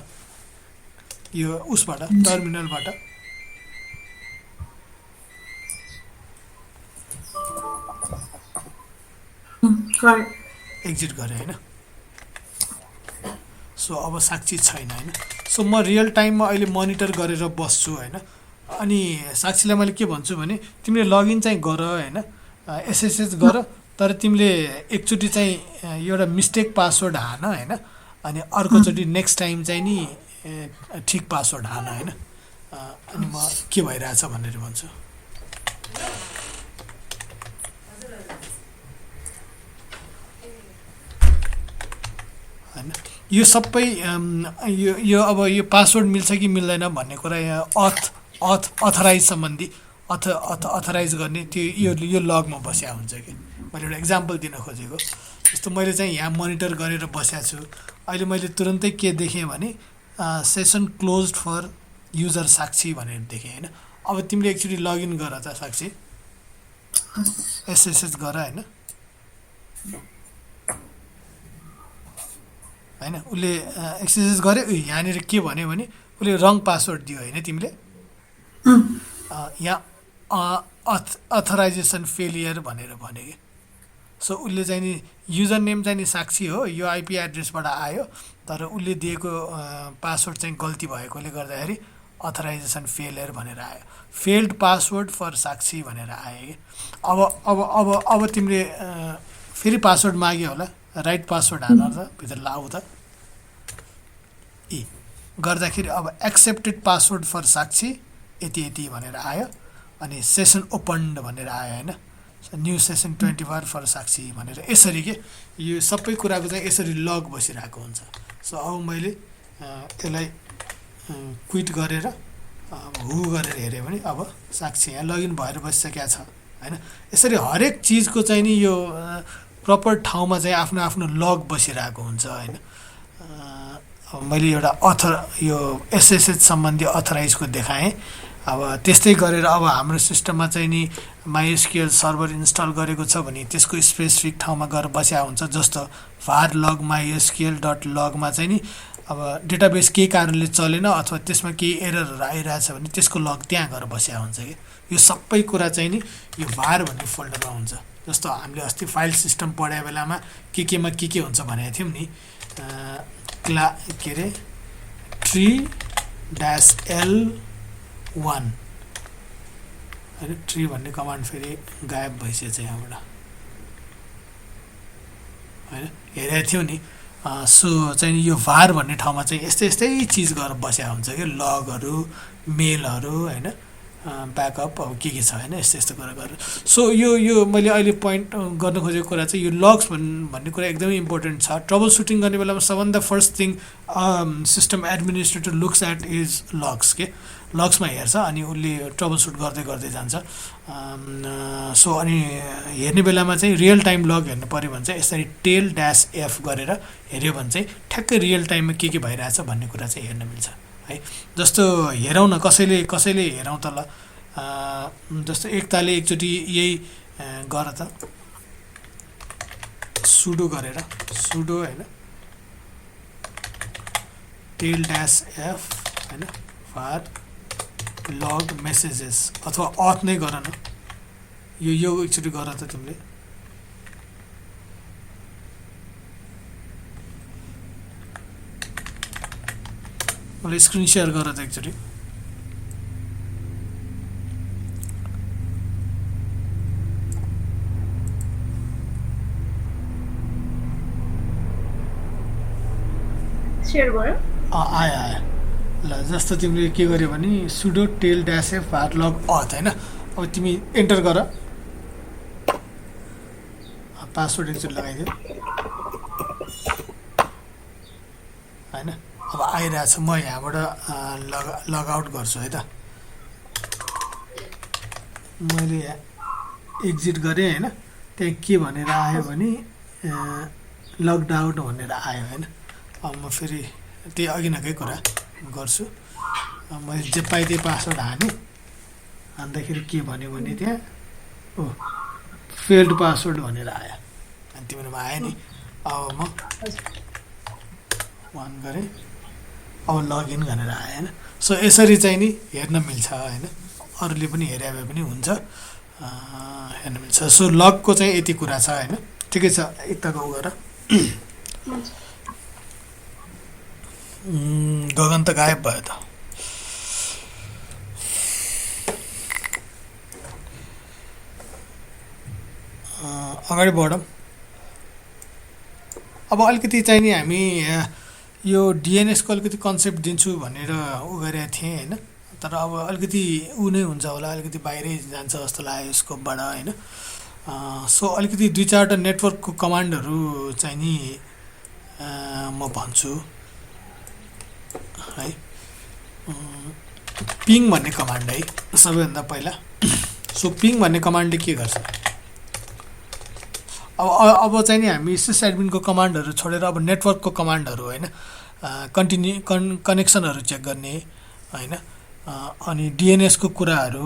[SPEAKER 1] यो उसबाट टर्मिनलबाट एक्जिट गरेँ होइन। सो अब साक्षी छैन होइन। सो म रियल टाइममा अहिले मोनिटर गरेर बस्छु होइन। अनि साक्षीलाई मैले के भन्छु भने तिमीले लगइन चाहिँ गर होइन, एसएसएच गर, तर तिमीले एकचोटि चाहिँ एउटा मिस्टेक पासवर्ड हान होइन, अनि अर्कोचोटि नेक्स्ट टाइम चाहिँ नि ठिक पासवर्ड हान होइन। अनि म के भइरहेछ भनेर भन्छु। होइन यो सबै यो अब यो पासवर्ड मिल्छ कि मिल्दैन भन्ने कुरा यहाँ अथराइज सम्बन्धी अथराइज गर्ने त्यो यो लगमा बस्या हुन्छ कि। मैले एउटा इक्जाम्पल दिन खोजेको। जस्तो मैले चाहिँ यहाँ मोनिटर गरेर बसेको छु। अहिले मैले तुरन्तै के देखेँ भने सेसन क्लोज्ड फर युजर साक्षी भनेर देखेँ होइन। अब तिमीले एक्चुअली लगइन गर त साक्षी, एसएसएच गर होइन। होइन उसले एक्सएसएच गऱ्यो, यहाँनिर के भन्यो भने उसले रङ पासवर्ड दियो होइन तिमीले। यहाँ अथराइजेसन फेलियर भनेर भन्यो कि। सो उसले चाहिँ नि युजर नेम चाहिँ नि साक्षी हो, यो आइपी एड्रेसबाट आयो, तर उसले दिएको पासवर्ड चाहिँ गल्ती भएकोले गर्दाखेरि अथराइजेसन फेलियर भनेर आयो। फेल्ड पासवर्ड फर साक्षी भनेर आयो कि। अब तिमीले फेरि पासवर्ड माग्यो होला, राइट पासवर्ड हान त भित्र लाऊ त गर्दाखेरि अब एक्सेप्टेड पासवर्ड फर साक्षी यति भनेर आयो। अनि सेसन ओपन्ड भनेर आयो होइन, न्यू सेसन 24 फर साक्षी भनेर। यसरी के यो सबै कुराको चाहिँ यसरी लग बसिरहेको हुन्छ। सो अब मैले यसलाई क्विट गरेर हु गरेर हेऱ्यो भने अब साक्षी यहाँ लगइन भएर बसिसकेको छ होइन। यसरी हरेक चिजको चाहिँ नि यो प्रपर ठाउँमा चाहिँ आफ्नो आफ्नो लग बसिरहेको हुन्छ होइन। अब मैले एउटा यो एसएसएच सम्बन्धी अथराइजको देखाएँ। अब त्यस्तै गरेर अब हाम्रो सिस्टममा चाहिँ नि माइएसक्युएल सर्भर इन्स्टल गरेको छ भने त्यसको स्पेसिफिक ठाउँमा गएर बस्या हुन्छ। जस्तो var log mysql dot Lagma चाहिँ नि अब डेटाबेस केही कारणले चलेन अथवा त्यसमा केही एररहरू आइरहेछ भने त्यसको लग त्यहाँ गएर बस्या हुन्छ कि। यो सबै कुरा चाहिँ नि यो var भन्ने फोल्डरमा हुन्छ। जस्तो हामीले अस्ति फाइल सिस्टम पढाए बेलामा केमा के हुन्छ भनेको थियौँ नि, के अरे tree-l1 होइन। ट्री भन्ने कमान्ड फेरि गायब भइसकेछ यहाँबाट होइन, हेरेको थियौँ नि। सो चाहिँ यो var भन्ने ठाउँमा चाहिँ यस्तै चिज गरेर बस्या हुन्छ कि, लगहरू, मेलहरू होइन, ब्याकअप अब के छ होइन, यस्तो कुरा गरेर। सो यो मैले अहिले पोइन्ट गर्न खोजेको कुरा चाहिँ यो लग्स भन्ने कुरा एकदमै इम्पोर्टेन्ट छ। ट्रबल सुटिङ गर्ने बेलामा सबभन्दा first thing system administrator looks at is logs के। लग्समा हेर्छ अनि उसले ट्रबल सुट गर्दै जान्छ। सो अनि हेर्ने बेलामा चाहिँ रियल टाइम लग हेर्नु पऱ्यो भने चाहिँ यसरी टेल-f गरेर हेऱ्यो भने चाहिँ ठ्याक्कै रियल टाइममा के भइरहेछ भन्ने कुरा चाहिँ हेर्न मिल्छ है। जस्तो हेरौँ न, कसैले हेरौँ त ल। जस्तो एकताले एकचोटि यही गर त, सुडो गरेर सुडो होइन टेल-f होइन var log messages अथवा अथ नै गर न, यो एकचोटि गर त तिमीले। मलाई स्क्रिन सेयर गर त एकचोटि।
[SPEAKER 3] सेयर गर्यो
[SPEAKER 1] आयो आयो ल जस्तो तिमीले के गर्यो भने सुडो टेल ड्यास एफ भार लग अथ होइन अब तिमी एन्टर गर पासवर्ड एकचोटि लगाइदियो होइन अब आइरहेछ म यहाँबाट लगआउट गर्छु है त मैले एक्जिट गरेँ होइन त्यहाँ के भनेर आयो भने लग्ड आउट भनेर आयो होइन अब म फेरि त्यही अघिनकै कुरा गर्छु मैले जे पाएँ त्यही पासवर्ड हालेँ हान्दाखेरि के भन्यो भने त्यहाँ ओ फेल्ड पासवर्ड भनेर आयो अनि तिम्रोमा आयो नि अब म अन गरेँ अब लगइन भनेर आयो होइन सो यसरी चाहिँ नि हेर्न मिल्छ होइन अरूले पनि हेरे भए पनि हुन्छ हेर्न मिल्छ सो लगको चाहिँ यति कुरा छ होइन ठिकै छ एकताको उ गर गगन त गायब भयो त अगाडि बढौँ अब अलिकति चाहिँ नि हामी यो डिएनएसको अलिकति कन्सेप्ट दिन्छु भनेर उ गरेको थिएँ होइन तर अब अलिकति ऊ नै हुन्छ होला अलिकति बाहिरै जान्छ जस्तो लाग्यो स्कोपबाट होइन सो अलिकति 2-4वटा नेटवर्कको कमान्डहरू चाहिँ नि म भन्छु है पिङ भन्ने कमान्ड है सबैभन्दा पहिला सो पिङ भन्ने कमान्डले के गर्छ अब चाहिँ नि हामी सिसएडमिनको कमान्डहरू छोडेर अब नेटवर्कको कमान्डहरू होइन कनेक्सनहरू चेक गर्ने होइन अनि डिएनएसको कुराहरू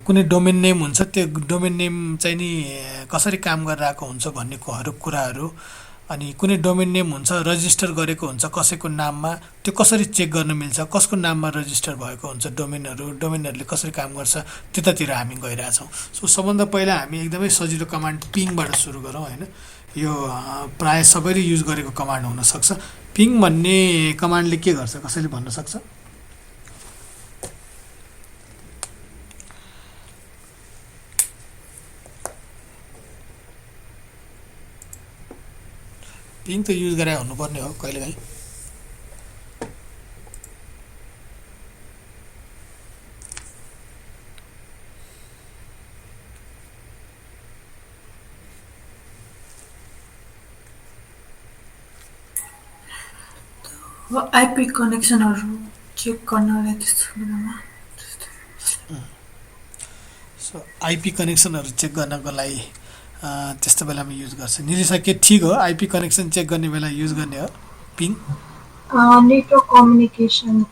[SPEAKER 1] कुनै डोमेन नेम हुन्छ त्यो डोमेन नेम चाहिँ नि कसरी काम गरिरहेको हुन्छ भन्ने कुराहरू अनि कुनै डोमेन नेम हुन्छ रजिस्टर गरेको हुन्छ कसैको नाममा त्यो कसरी चेक गर्न मिल्छ कसको नाममा रजिस्टर भएको हुन्छ डोमेनहरूले कसरी काम गर्छ त्यतातिर हामी गइरहेछौँ सो सबभन्दा पहिला हामी एकदमै सजिलो कमान्ड पिङबाट सुरु गरौँ होइन यो प्रायः सबैले युज गरेको कमान्ड हुनसक्छ पिङ भन्ने कमान्डले के गर्छ कसैले भन्न सक्छ पिङ त युज गरे हुनुपर्ने हो कहिलेकाहीँ
[SPEAKER 3] आइपी कनेक्सनहरू चेक गर्नलाई त्यस्तो बेलामा
[SPEAKER 1] सो आइपी कनेक्सनहरू चेक गर्नको लागि त्यस्तो बेलामा युज गर्छ निलिसा के ठिक हो आइपी कनेक्सन चेक गर्ने बेला युज गर्ने हो पिङ
[SPEAKER 4] नेटवर्क कम्युनिकेसन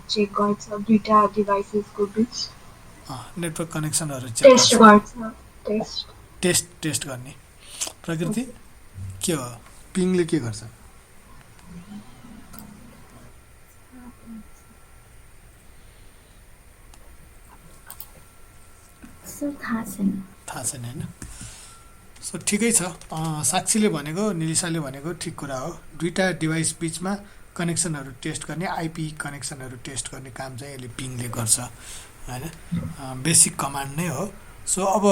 [SPEAKER 4] चेक गर्छ दुईटा डिभाइसेसको बिच
[SPEAKER 1] नेटवर्क कनेक्सनहरू
[SPEAKER 4] टेस्ट गर्छ
[SPEAKER 1] टेस्ट गर्ने प्रकृति के हो पिङले के गर्छ
[SPEAKER 4] थाहा छैन
[SPEAKER 1] होइन सो ठिकै छ साक्षीले भनेको निलिसाले भनेको ठिक कुरा हो दुईटा डिभाइस बिचमा कनेक्सनहरू टेस्ट गर्ने आइपी कनेक्सनहरू टेस्ट गर्ने काम चाहिँ यसले पिङले गर्छ होइन बेसिक कमान्ड नै हो सो अब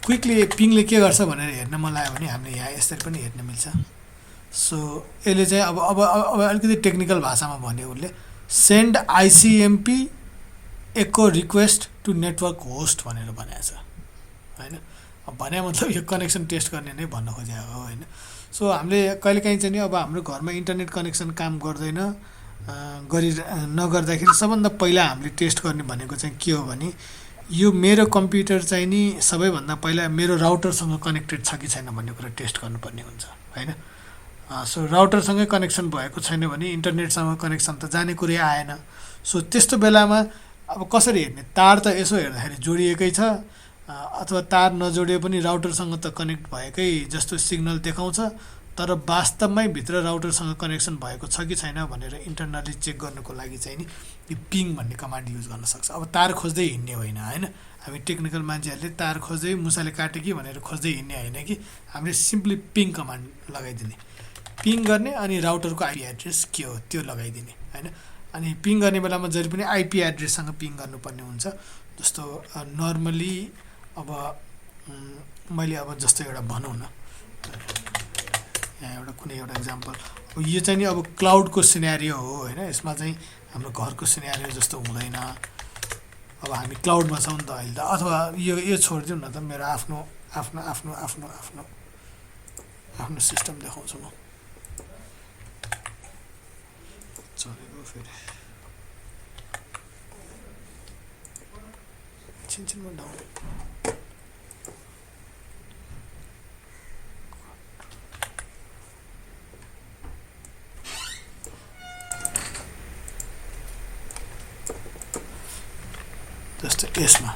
[SPEAKER 1] क्विकली पिङले के गर्छ भनेर हेर्न मन लाग्यो भने हामीले यहाँ यसरी पनि हेर्न मिल्छ सो यसले चाहिँ अब अलिकति टेक्निकल भाषामा भन्यो उसले send ICMP echo request to network host भनेर भनेको छ होइन भने मतलब यो कनेक्सन टेस्ट गर्ने नै भन्न खोजेको हो होइन सो हामीले कहिलेकाहीँ चाहिँ नि अब हाम्रो घरमा इन्टरनेट कनेक्सन काम गर्दैन नगर्दाखेरि सबभन्दा पहिला हामीले टेस्ट गर्ने भनेको चाहिँ के हो भने यो मेरो कम्प्युटर चाहिँ नि सबैभन्दा पहिला मेरो राउटरसँग कनेक्टेड छ कि छैन भन्ने कुरा टेस्ट गर्नुपर्ने हुन्छ होइन सो राउटरसँगै कनेक्सन भएको छैन भने इन्टरनेटसँग कनेक्सन त जाने कुरै आएन सो त्यस्तो बेलामा अब कसरी हेर्ने तार त यसो हेर्दाखेरि जोडिएकै छ अथवा तार नजोडिए पनि राउटरसँग त कनेक्ट भएकै जस्तो सिग्नल देखाउँछ तर वास्तवमै भित्र राउटरसँग कनेक्सन भएको छ कि छैन भनेर इन्टरनली चेक गर्नुको लागि चाहिँ नि यो पिङ भन्ने कमान्ड युज गर्न सक्छ अब तार खोज्दै हिँड्ने होइन होइन हामी टेक्निकल मान्छेहरूले तार खोज्दै मुसाले काटे कि भनेर खोज्दै हिँड्ने होइन कि हामीले सिम्पली पिङ कमान्ड लगाइदिने पिङ गर्ने अनि राउटरको आइपी एड्रेस के हो त्यो लगाइदिने होइन अनि पिङ गर्ने बेलामा जहिले पनि आइपी एड्रेससँग पिङ गर्नुपर्ने हुन्छ जस्तो नर्मली अब मैले अब जस्तो एउटा भनौँ न यहाँ एउटा कुनै एउटा इक्जाम्पल यो चाहिँ नि अब क्लाउडको सिनेरियो हो होइन, यसमा चाहिँ हाम्रो घरको सिनेरियो जस्तो हुँदैन। अब हामी क्लाउडमा छौँ नि त अहिले त, अथवा यो छोडिदिउँ न त, मेरो आफ्नो आफ्नो आफ्नो आफ्नो आफ्नो आफ्नो सिस्टम देखाउँछु म। चलेको फेरि छिनछिनमा डाउन। जस्तै यसमा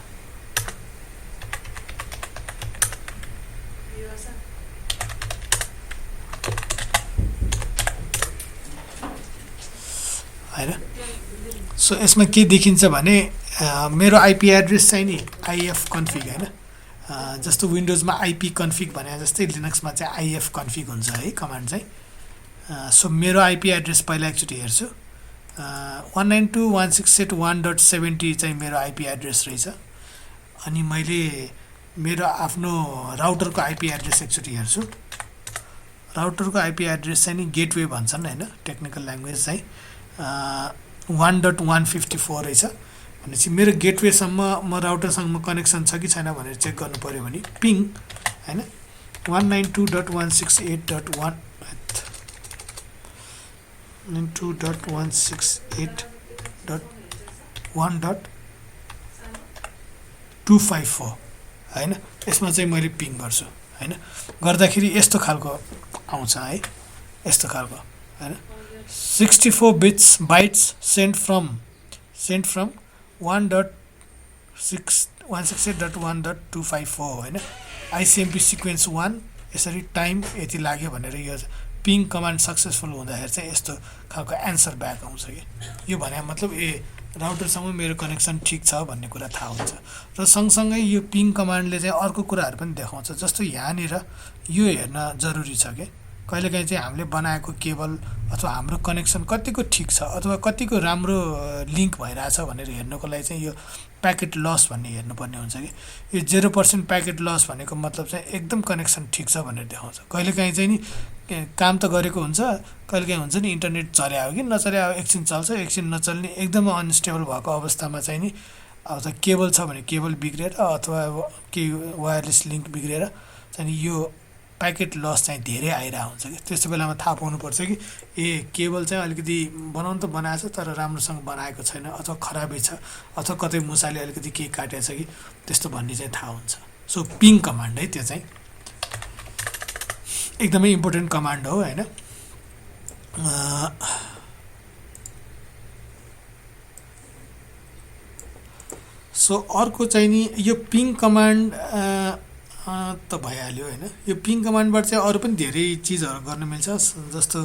[SPEAKER 1] होइन। सो यसमा के देखिन्छ भने मेरो आइपी एड्रेस चाहिँ नि आइएफ कन्फिग होइन, जस्तो विन्डोजमा आइपी कन्फिग भने जस्तै लिनक्समा चाहिँ आइएफ कन्फिग हुन्छ है कमान्ड चाहिँ। सो मेरो आइपी एड्रेस पहिला एकचोटि हेर्छु। 192.168.1.70 चाहिँ मेरो आइपी एड्रेस रहेछ। अनि मैले मेरो आफ्नो राउटरको आइपी एड्रेस एकचोटि हेर्छु। राउटरको आइपी एड्रेस चाहिँ नि गेटवे भन्छन् होइन, टेक्निकल ल्याङ्ग्वेज चाहिँ 1.154 रहेछ। भनेपछि मेरो गेटवेसम्म म राउटरसँग कनेक्सन छ कि छैन भनेर चेक गर्नु पऱ्यो भने पिङ होइन 192.168.1.254 होइन, यसमा चाहिँ मैले पिङ गर्छु होइन। गर्दाखेरि यस्तो खालको आउँछ है, यस्तो खालको होइन। 64 बाइट्स सेन्ट फ्रम 168.1.254 होइन। आइसिएमपी सिक्वेन्स 1 यसरी टाइम यति लाग्यो भनेर यो पिङ कमान्ड सक्सेसफुल हुँदाखेरि चाहिँ यस्तो खालको एन्सर ब्याक आउँछ कि। यो भने मतलब राउटरसँग मेरो कनेक्सन ठिक छ भन्ने कुरा थाहा हुन्छ। र सँगसँगै यो पिङ कमान्डले चाहिँ अर्को कुराहरू पनि देखाउँछ। जस्तो यहाँनिर यो हेर्न जरुरी छ कि कहिलेकाहीँ चाहिँ हामीले बनाएको केबल अथवा हाम्रो कनेक्सन कतिको ठिक छ अथवा कतिको राम्रो लिङ्क भइरहेछ भनेर हेर्नको लागि चाहिँ यो प्याकेट लस भन्ने हेर्नुपर्ने हुन्छ कि। यो 0% प्याकेट लस भनेको मतलब चाहिँ एकदम कनेक्सन ठिक छ भनेर देखाउँछ। कहिलेकाहीँ चाहिँ नि काम त गरेको हुन्छ, कहिलेकाहीँ हुन्छ नि इन्टरनेट चल्या हो कि नचल्या हो, एकछिन चल्छ एकछिन नचल्ने, एकदमै अनस्टेबल भएको अवस्थामा चाहिँ नि अब त केबल छ भने केबल बिग्रेर अथवा केही वायरलेस लिङ्क बिग्रेर चाहिँ नि यो प्याकेट लस चाहिँ धेरै आइरहेको हुन्छ कि। त्यस्तो बेलामा थाहा पाउनुपर्छ कि केबल चाहिँ अलिकति बनाउनु त बनाएछ तर राम्रोसँग बनाएको छैन अथवा खराबै छ अथवा कतै मुसाले अलिकति केही काटेको छ कि, त्यस्तो भन्ने चाहिँ थाहा हुन्छ। सो पिङ कमान्ड है, त्यो चाहिँ एकदमै इम्पोर्टेन्ट कमान्ड हो होइन। सो अर्को चाहिँ नि यो पिङ कमान्ड त भइहाल्यो होइन। यो पिङ कमान्डबाट चाहिँ अरू पनि धेरै चिजहरू गर्न मिल्छ। जस्तो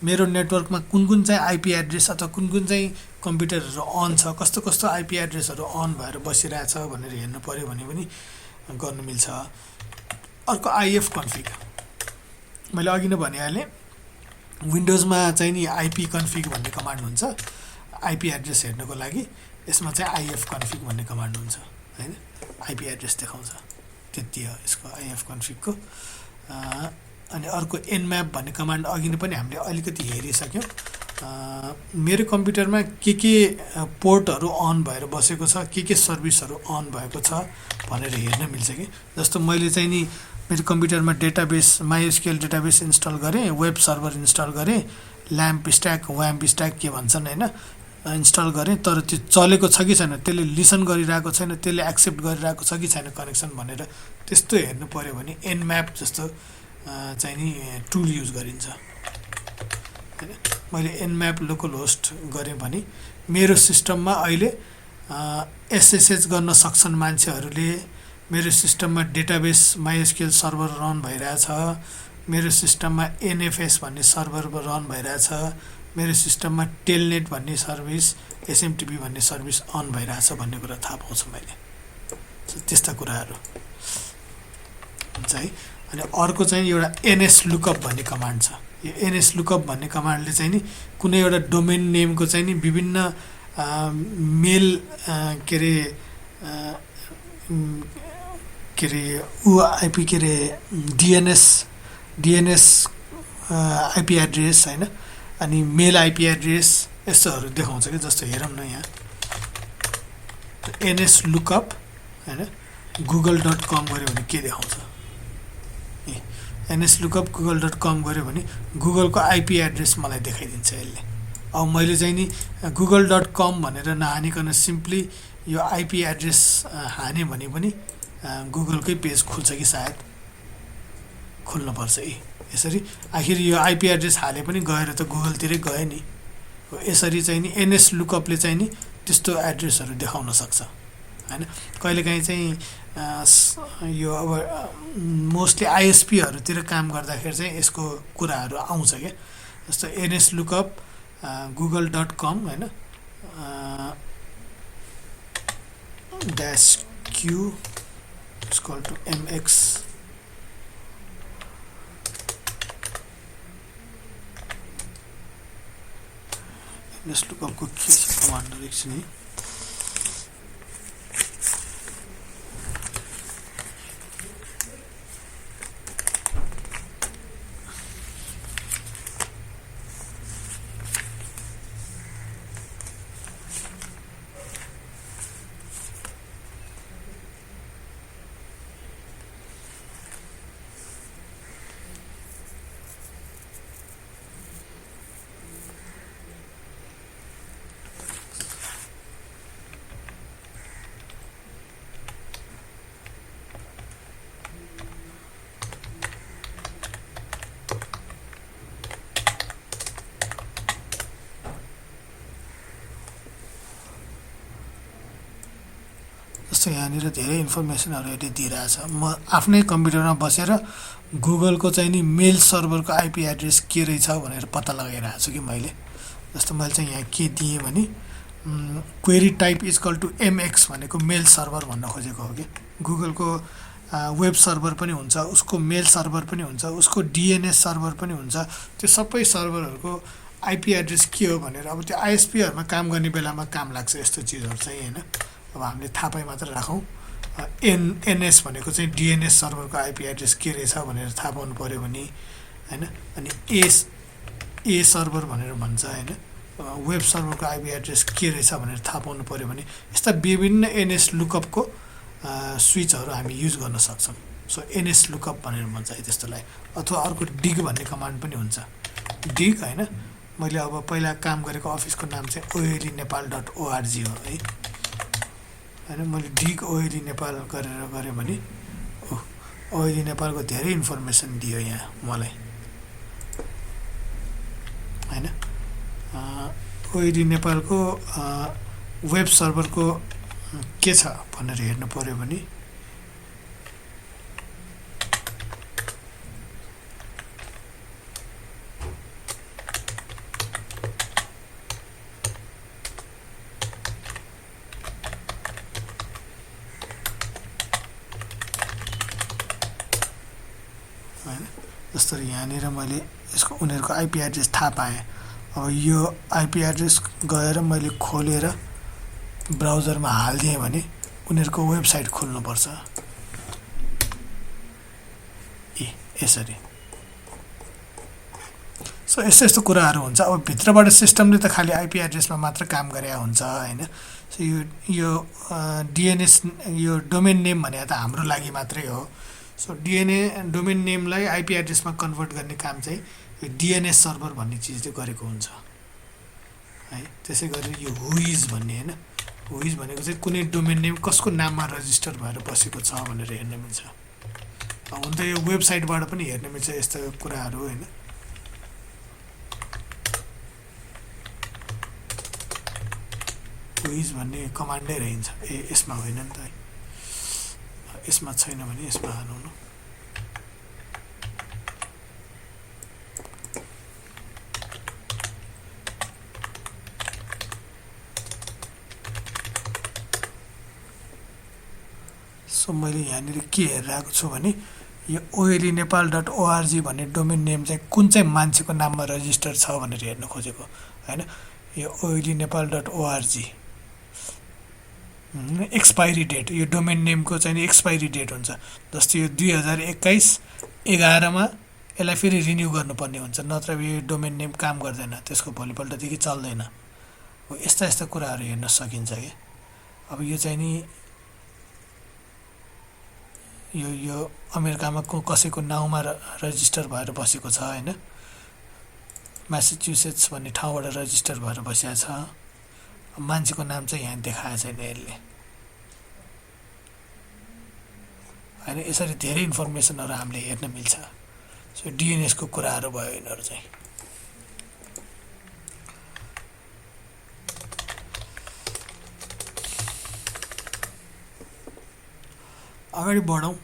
[SPEAKER 1] मेरो नेटवर्कमा कुन कुन चाहिँ आइपी एड्रेस अथवा कुन कुन चाहिँ कम्प्युटरहरू अन छ, कस्तो कस्तो आइपी एड्रेसहरू अन भएर बसिरहेछ भनेर हेर्नु पऱ्यो भने पनि गर्नु मिल्छ। अर्को आइएफ कन्फिग मैले अघि नै भनिहालेँ। विन्डोजमा चाहिँ नि आइपी कन्फिग भन्ने कमान्ड हुन्छ आइपी एड्रेस हेर्नको लागि। यसमा चाहिँ आइएफ कन्फिग भन्ने कमान्ड हुन्छ होइन, आइपी एड्रेस देखाउँछ। त्यति हो यसको आइएफ कन्फिगको। अनि अर्को एनम्याप भन्ने कमान्ड अघि नै पनि हामीले अलिकति हेरिसक्यौँ। मेरो कम्प्युटरमा के पोर्टहरू अन भएर बसेको छ, के सर्भिसहरू अन भएको छ भनेर हेर्न मिल्छ कि। जस्तो मैले चाहिँ नि मेरो कम्प्युटरमा डेटाबेस माइएसक्यूएल डेटाबेस इन्स्टल गरेँ, वेब सर्भर इन्स्टल गरेँ, ल्याम्प स्ट्याक व्याम्प स्ट्याक के भन्छन् होइन इन्स्टल गरेँ, तर त्यो चलेको छ कि छैन, त्यसले लिसन गरिरहेको छैन, त्यसले एक्सेप्ट गरिरहेको छ कि छैन कनेक्सन भनेर त्यस्तो हेर्नु पऱ्यो भने एनम्याप जस्तो चाहिँ नि टुल युज गरिन्छ होइन। मैले एनम्याप लोकल होस्ट गरेँ भने मेरो सिस्टममा अहिले एसएसएच गर्न सक्छन् मान्छेहरूले, मेरो सिस्टममा डेटाबेस माइएसक्यूएल सर्भर रन भइरहेछ, मेरो सिस्टममा एनएफएस भन्ने सर्भर रन भइरहेछ, मेरो सिस्टममा टेलनेट भन्ने सर्भिस एसएमटिपी भन्ने सर्भिस अन भइरहेछ भन्ने कुरा थाहा पाउँछु मैले। त्यस्ता कुराहरू हुन्छ है। अनि अर्को चाहिँ एउटा एनएस लुकअप भन्ने कमान्ड छ। यो एनएस लुकअप भन्ने कमान्डले चाहिँ नि कुनै एउटा डोमेन नेमको चाहिँ नि विभिन्न मेल के अरे आइपी के अरे डिएनएस आइपी एड्रेस होइन, अनि मेल आइपी एड्रेस यस्तोहरू देखाउँछ कि। जस्तो हेरौँ न यहाँ एनएस लुकअप होइन google.com गऱ्यो भने के देखाउँछ, एनएस लुकअप google.com गऱ्यो भने गुगलको आइपी एड्रेस मलाई देखाइदिन्छ यसले। अब मैले चाहिँ नि google.com भनेर नहानिकन सिम्पली यो आइपी एड्रेस हाने भने पनि गुगलकै पेज खुल्छ कि सायद खुल्नुपर्छ। यसरी आखिर यो आइपी एड्रेस हाले पनि गएर त गुगलतिरै गयो नि। यसरी चाहिँ नि एनएस लुकअपले चाहिँ नि त्यस्तो एड्रेसहरू देखाउन सक्छ होइन। कहिलेकाहीँ चाहिँ यो अब मोस्टली आइएसपीहरूतिर काम गर्दाखेरि चाहिँ यसको कुराहरू आउँछ क्या। जस्तो एनएस लुकअप google.com होइन -q =mx एनएस लुकअपको के छ कमान्ड एकछिन है। जस्तो यहाँनिर धेरै इन्फर्मेसनहरू अहिले दिइरहेछ। म आफ्नै कम्प्युटरमा बसेर गुगलको चाहिँ नि मेल सर्भरको आइपी एड्रेस के रहेछ भनेर पत्ता लगाइरहेको छु कि मैले। जस्तो मैले चाहिँ यहाँ के दिएँ भने क्वेरी टाइप = mx भनेको मेल सर्भर भन्न खोजेको हो कि। गुगलको वेब सर्भर पनि हुन्छ, उसको मेल सर्भर पनि हुन्छ, उसको डिएनएस सर्भर पनि हुन्छ। त्यो सबै सर्भरहरूको आइपी एड्रेस के हो भनेर अब त्यो आइएसपीहरूमा काम गर्ने बेलामा काम लाग्छ यस्तो चिजहरू चाहिँ होइन। अब हामीले थाहा पाइ मात्र राखौँ। एनएस भनेको चाहिँ डिएनएस सर्भरको आइपी एड्रेस के रहेछ भनेर थाहा पाउनु पऱ्यो भने होइन। अनि ए सर्भर भनेर भन्छ होइन, वेब सर्भरको आइपी एड्रेस के रहेछ भनेर थाहा पाउनु पऱ्यो भने यस्ता विभिन्न एनएस लुकअपको स्विचहरू हामी युज गर्न सक्छौँ। सो एनएस लुकअप भनेर भन्छ है त्यस्तोलाई। अथवा अर्को डिग भन्ने कमान्ड पनि हुन्छ, डिग होइन। मैले अब पहिला काम गरेको अफिसको नाम चाहिँ oilinepal.org हो है होइन। मैले डिग ओइली नेपाल गरेर गरेँ भने ओइली नेपालको धेरै इन्फर्मेसन दियो यहाँ मलाई होइन। ओइली नेपालको वेब सर्भरको के छ भनेर हेर्नु पऱ्यो भने होइन। जसरी यहाँनिर मैले यसको उनीहरूको आइपी एड्रेस थाहा पाएँ। अब यो आइपी एड्रेस गएर मैले खोलेर ब्राउजरमा हालिदिएँ भने उनीहरूको वेबसाइट खोल्नुपर्छ। यसरी सो यस्तो यस्तो कुराहरू हुन्छ। अब भित्रबाट सिस्टमले त खालि आइपी एड्रेसमा मात्र काम गरे हुन्छ होइन। सो यो डिएनएस यो डोमेन नेम भने त हाम्रो लागि मात्रै हो। सो डोमेन नेमलाई आइपी एड्रेसमा कन्भर्ट गर्ने काम चाहिँ यो डिएनएस सर्भर भन्ने चिजले गरेको हुन्छ है। त्यसै गरी यो हुइज भन्ने होइन, हुइज भनेको चाहिँ कुनै डोमेन नेम कसको नाममा रजिस्टर भएर बसेको छ भनेर हेर्न मिल्छ। हुन त यो वेबसाइटबाट पनि हेर्न मिल्छ यस्तो कुराहरू होइन। हुइज भन्ने कमान्डै रहन्छ। यसमा होइन नि त है, यसमा छैन भने यसमा हाल्नु न। सो मैले यहाँनिर के हेरिरहेको छु भने यो oilinepal.org भन्ने डोमेन नेम चाहिँ कुन चाहिँ मान्छेको नाममा रजिस्टर छ भनेर हेर्न खोजेको होइन। यो oilinepal.org एक्सपाइरी डेट, यो डोमेन नेमको चाहिँ एक्सपाइरी डेट हुन्छ। जस्तै यो 2021 11मा यसलाई फेरि रिन्यू गर्नुपर्ने हुन्छ, नत्र यो डोमेन नेम काम गर्दैन, त्यसको भोलिपल्टदेखि चल्दैन। हो यस्ता यस्ता कुराहरू हेर्न सकिन्छ कि अब यो चाहिँ नि यो अमेरिकामा कसैको नाउँमा रजिस्टर भएर बसेको छ होइन, म्यासाचुसेट्स भन्ने ठाउँबाट रजिस्टर भएर बसेको छ, मान्छेको नाम चाहिँ यहाँ देखाएको छैन यसले होइन। यसरी धेरै इन्फर्मेसनहरू हामीले हेर्न मिल्छ। सो डिएनएसको कुराहरू भयो यिनीहरू चाहिँ। अगाडि बढौँ।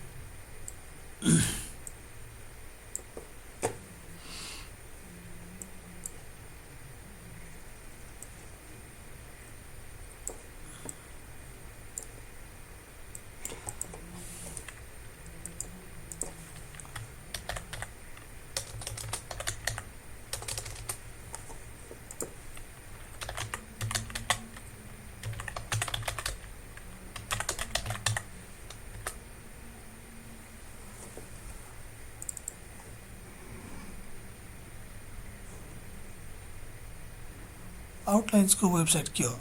[SPEAKER 1] आउटलाइन्सको वेबसाइट के हो?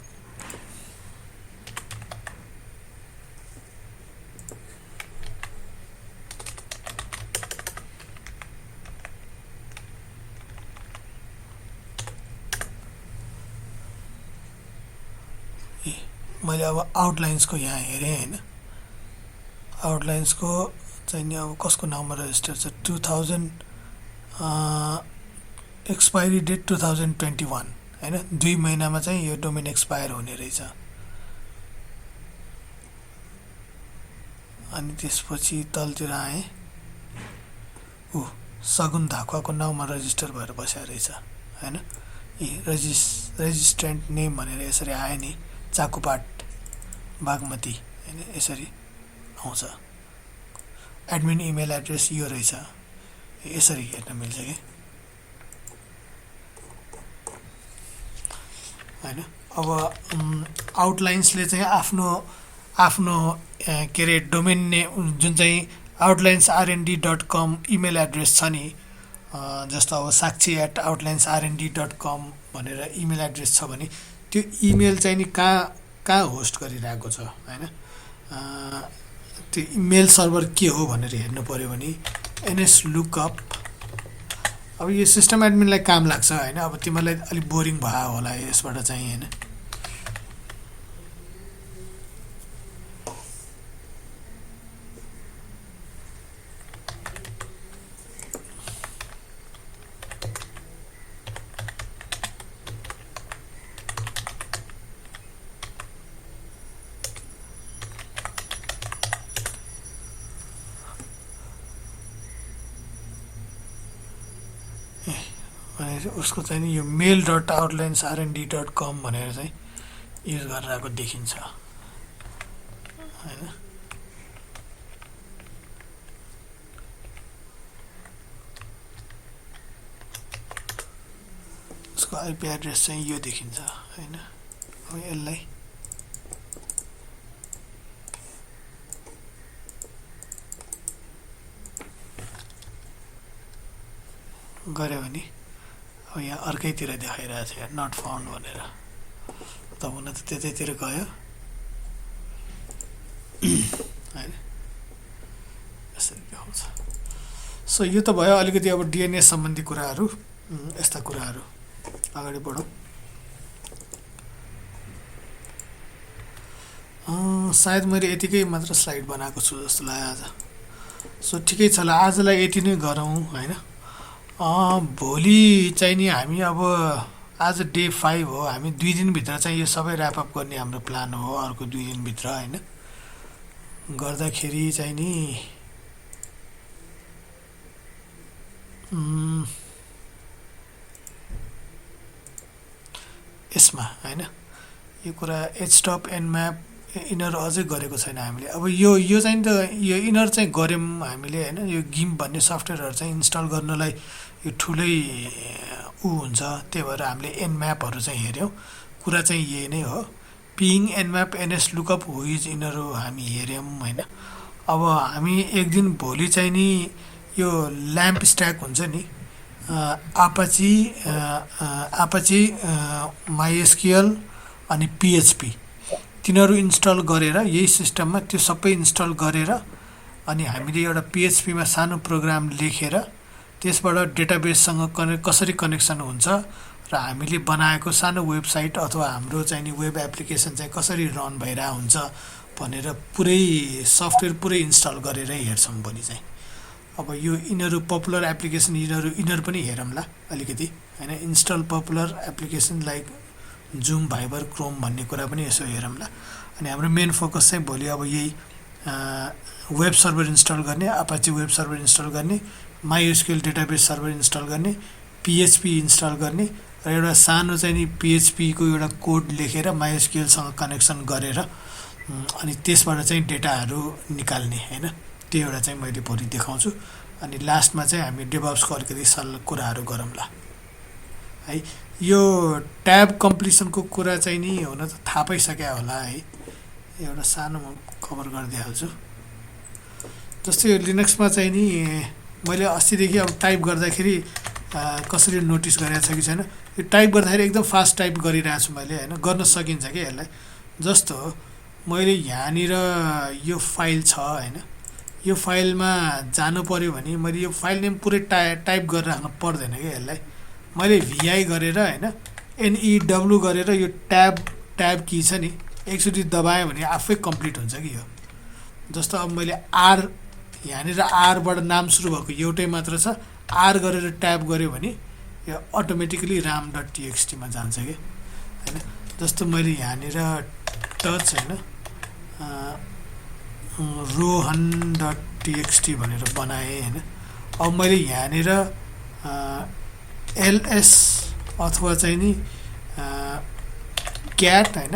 [SPEAKER 1] मैले अब आउटलाइन्सको यहाँ हेरेँ होइन, आउटलाइन्सको चाहिँ नि अब कसको नाममा रजिस्टर छ, 2000 एक्सपायरी डेट 2021 होइन, 2 महिनामा चाहिँ यो डोमेन एक्सपायर हुने रहेछ। अनि त्यसपछि तलतिर आएँ, सगुन धाखुवाको नाउँमा रजिस्टर भएर बसेको रहेछ होइन। रेजिस्ट्रेन्ट नेम भनेर यसरी आयो नि, चाकुपाट बागमती होइन, यसरी आउँछ। एडमिन इमेल एड्रेस यो रहेछ, यसरी हेर्न मिल्छ कि होइन। अब आउटलाइन्सले चाहिँ आफ्नो के अरे डोमेन नेम जुन चाहिँ outlines.rnd.com इमेल एड्रेस छ नि, जस्तो अब sakshi@outlines.rnd.com भनेर इमेल एड्रेस छ भने त्यो इमेल चाहिँ नि कहाँ होस्ट गरिरहेको छ होइन, त्यो इमेल सर्भर के हो भनेर हेर्नु पऱ्यो भने एनएस लुकअप। अब यो सिस्टम एडमिनलाई काम लाग्छ होइन, अब तिमीलाई अलिक बोरिङ भयो होला यसबाट चाहिँ होइन। उसको चाहिँ नि यो mail.outlines.rnd.com भनेर चाहिँ युज गरेर आएको देखिन्छ होइन। उसको आइपी एड्रेस चाहिँ यो देखिन्छ होइन। अब यसलाई गऱ्यो भने अब यहाँ अर्कैतिर देखाइरहेको छ, नट फाउन्ड भनेर, त हुन त त्यतैतिर गयो होइन, यसरी देखाउँछ। सो यो त भयो अलिकति अब डिएनए सम्बन्धी कुराहरू। यस्ता कुराहरू अगाडि बढौँ। सायद मैले यतिकै मात्र स्लाइड बनाएको छु जस्तो लाग्यो आज। सो ठिकै छ ल, आजलाई यति नै गरौँ होइन। भोलि चाहिँ नि हामी अब आज डे 5 हो, हामी 2 दिनभित्र चाहिँ यो सबै ऱ्यापअप गर्ने हाम्रो प्लान हो, अर्को 2 दिनभित्र होइन। गर्दाखेरि चाहिँ नि यसमा होइन यो कुरा एचटप एनम्याप यिनीहरू अझै गरेको छैन हामीले। अब यो चाहिँ त यो यिनीहरू चाहिँ गऱ्यौँ हामीले होइन। यो गिम्प भन्ने सफ्टवेयरहरू चाहिँ इन्स्टल गर्नलाई यो ठुलै हुन्छ, त्यही भएर हामीले एनम्यापहरू चाहिँ हेऱ्यौँ। कुरा चाहिँ यही नै हो, पिङ एनम्याप एनएस लुकअप हुइज यिनीहरू हामी हेऱ्यौँ होइन। अब हामी एक दिन भोलि चाहिँ नि यो ल्याम्प स्ट्याक हुन्छ नि आपाची आपाची माइएसक्यूएल अनि पिएचपी तिनीहरू इन्स्टल गरेर यही सिस्टममा त्यो सबै इन्स्टल गरेर अनि हामीले एउटा पिएचपीमा सानो प्रोग्राम लेखेर त्यसबाट डेटाबेससँग कसरी कनेक्सन हुन्छ र हामीले बनाएको सानो वेबसाइट अथवा हाम्रो चाहिँ नि वेब एप्लिकेसन चाहिँ कसरी रन भइरहेको हुन्छ भनेर पुरै सफ्टवेयर पुरै इन्स्टल गरेर हेर्छौँ भोलि चाहिँ। अब यो यिनीहरू पपुलर एप्लिकेसन यिनीहरू पनि हेरौँला अलिकति होइन। Install popular application like zoom Viber Chrome भन्ने कुरा पनि यसो हेरौँला। अनि हाम्रो मेन फोकस चाहिँ भोलि अब यही वेब सर्भर इन्स्टल गर्ने, अपाचे वेब सर्भर इन्स्टल गर्ने, माइएसक्यूएल डेटाबेस सर्भर इन्स्टल गर्ने, पिएचपी इन्स्टल गर्ने र एउटा सानो चाहिँ नि पिएचपीको एउटा कोड लेखेर माइएसक्यूएलसँग कनेक्सन गरेर अनि त्यसबाट चाहिँ डेटाहरू निकाल्ने होइन। त्यो एउटा चाहिँ मैले भोलि देखाउँछु। अनि लास्टमा चाहिँ हामी डेभअप्सको अलिकति कुराहरू गरौँला है। यो ट्याब कम्प्लिसनको कुरा चाहिँ नि हुन त थाहा पाइसक्यो होला है। एउटा सानो म कभर गरिदिइहाल्छु। जस्तै यो लिनक्समा चाहिँ नि मैले अस्तिदेखि अब टाइप गर्दाखेरि कसरी नोटिस गरेको छ कि छैन, यो टाइप गर्दाखेरि एकदम फास्ट टाइप गरिरहेको छु मैले होइन। गर्न सकिन्छ कि यसलाई। जस्तो मैले यहाँनिर यो फाइल छ होइन, यो फाइलमा जानु पर्यो भने मैले यो फाइल नेम पुरै टाइप गरेर राख्नु पर्दैन कि यसलाई। मैले भिआई गरेर होइन एनइडब्लु गरेर यो ट्याब की छ नि एकचोटि दबाएँ भने आफै कम्प्लिट हुन्छ कि यो। जस्तो अब मैले आर यहाँनिर आरबाट नाम सुरु भएको एउटै मात्र छ, आर गरेर ट्याब गऱ्यो भने यो अटोमेटिकली ram.txt मा जान्छ कि होइन। जस्तो मैले यहाँनिर टच होइन rohan.txt भनेर बनाएँ होइन। अब मैले यहाँनिर एलएस अथवा चाहिँ नि क्याट होइन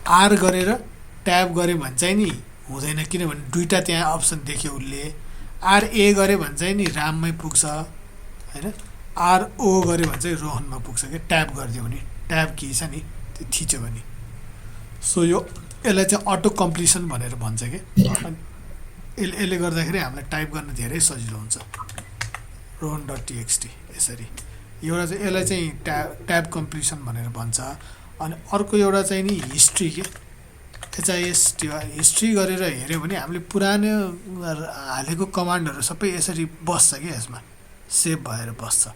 [SPEAKER 1] आर गरेर ट्याब गऱ्यो भने चाहिँ नि हुँदैन, किनभने दुईवटा त्यहाँ अप्सन देख्यो उसले। आरए गऱ्यो भने चाहिँ नि राममै पुग्छ होइन, आरओ गऱ्यो भने चाहिँ रोहनमा पुग्छ क्या। ट्याब गरिदियो भने ट्याब की छ नि त्यो थिच्यो भने। सो यो यसलाई चाहिँ अटो कम्प्लिसन भनेर भन्छ कि। अनि यसले गर्दाखेरि हामीलाई टाइप गर्न धेरै सजिलो हुन्छ rohan.txt यसरी। एउटा चाहिँ यसलाई चाहिँ ट्याब कम्प्लिसन भनेर भन्छ। अनि अर्को एउटा चाहिँ नि हिस्ट्री के एचआइएस त्यो हिस्ट्री गरेर हेऱ्यो भने हामीले पुरानो हालेको कमान्डहरू सबै यसरी बस्छ कि यसमा सेभ भएर बस्छ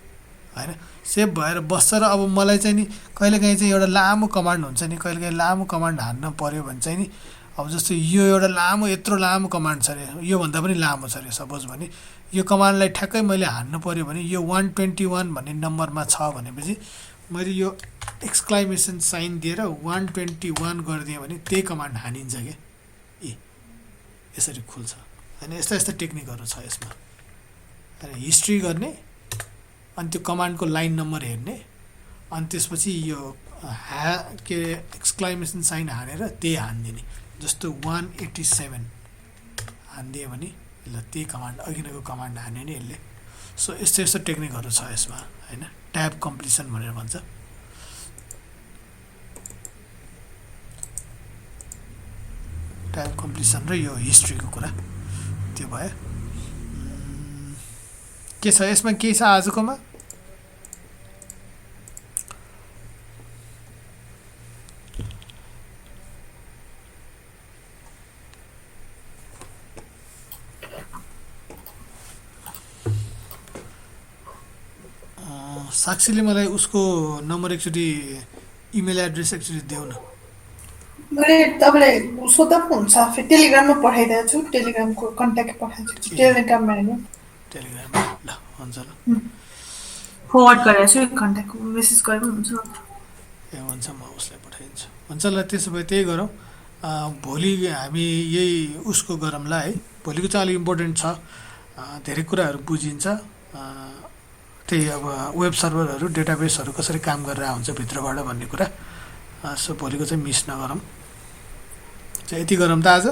[SPEAKER 1] होइन। सेभ भएर बस्छ र अब मलाई चाहिँ नि कहिलेकाहीँ चाहिँ एउटा लामो कमान्ड हुन्छ नि, कहिलेकाहीँ लामो कमान्ड हान्न पर्यो भने चाहिँ नि अब जस्तो यो एउटा लामो यत्रो लामो कमान्ड छ अरे, योभन्दा पनि लामो छ अरे सपोज भने यो कमान्डलाई ठ्याक्कै मैले हान्नु पर्यो भने यो 121 भन्ने नम्बरमा छ भनेपछि मैले यो एक्सक्लामेसन साइन दिएर 121 गरिदिएँ भने त्यही कमान्ड हानिन्छ क्या। यसरी खुल्छ होइन। यस्ता यस्ता टेक्निकहरू छ यसमा। हिस्ट्री गर्ने अनि त्यो कमान्डको लाइन नम्बर हेर्ने अनि त्यसपछि यो के एक्सक्लामेसन साइन हानेर त्यही हानिदिने। जस्तो 187 हानिदियो भने ल त्यही कमान्ड अघिनको कमान्ड हान्यो नि यसले। सो यस्तो यस्तो टेक्निकहरू छ यसमा होइन। ट्याब कम्प्लिसन भनेर भन्छ। ट्याब कम्प्लिसन र यो हिस्ट्रीको कुरा त्यो भयो। के छ यसमा केही छ आजकोमा? साक्षीले मलाई उसको नम्बर एकचोटि इमेल एड्रेस एकचोटि देऊ न।
[SPEAKER 3] मैले तपाईँलाई सोध्दा पनि हुन्छ, फेरि टेलिग्राममा पठाइदिएको छु। टेलिग्रामको कन्ट्याक्ट पठाइदिएको छु टेलिग्राममा होइन
[SPEAKER 1] टेलिग्राममा। ल हुन्छ ल
[SPEAKER 3] फरवर्ड गरेको छु, कन्ट्याक्ट मेसेज गरे पनि हुन्छ।
[SPEAKER 1] ए हुन्छ म उसलाई पठाइदिन्छु। हुन्छ ल त्यसो भए त्यही गरौँ। भोलि हामी यही उसको गरौँला है। भोलिको चाहिँ अलिक इम्पोर्टेन्ट छ, धेरै कुराहरू बुझिन्छ। त्यही अब वेब सर्भरहरू डेटाबेसहरू कसरी काम गरेर हुन्छ भित्रबाट भन्ने कुरा। सो भोलिको चाहिँ मिस नगरौँ। यति गरौँ त आज।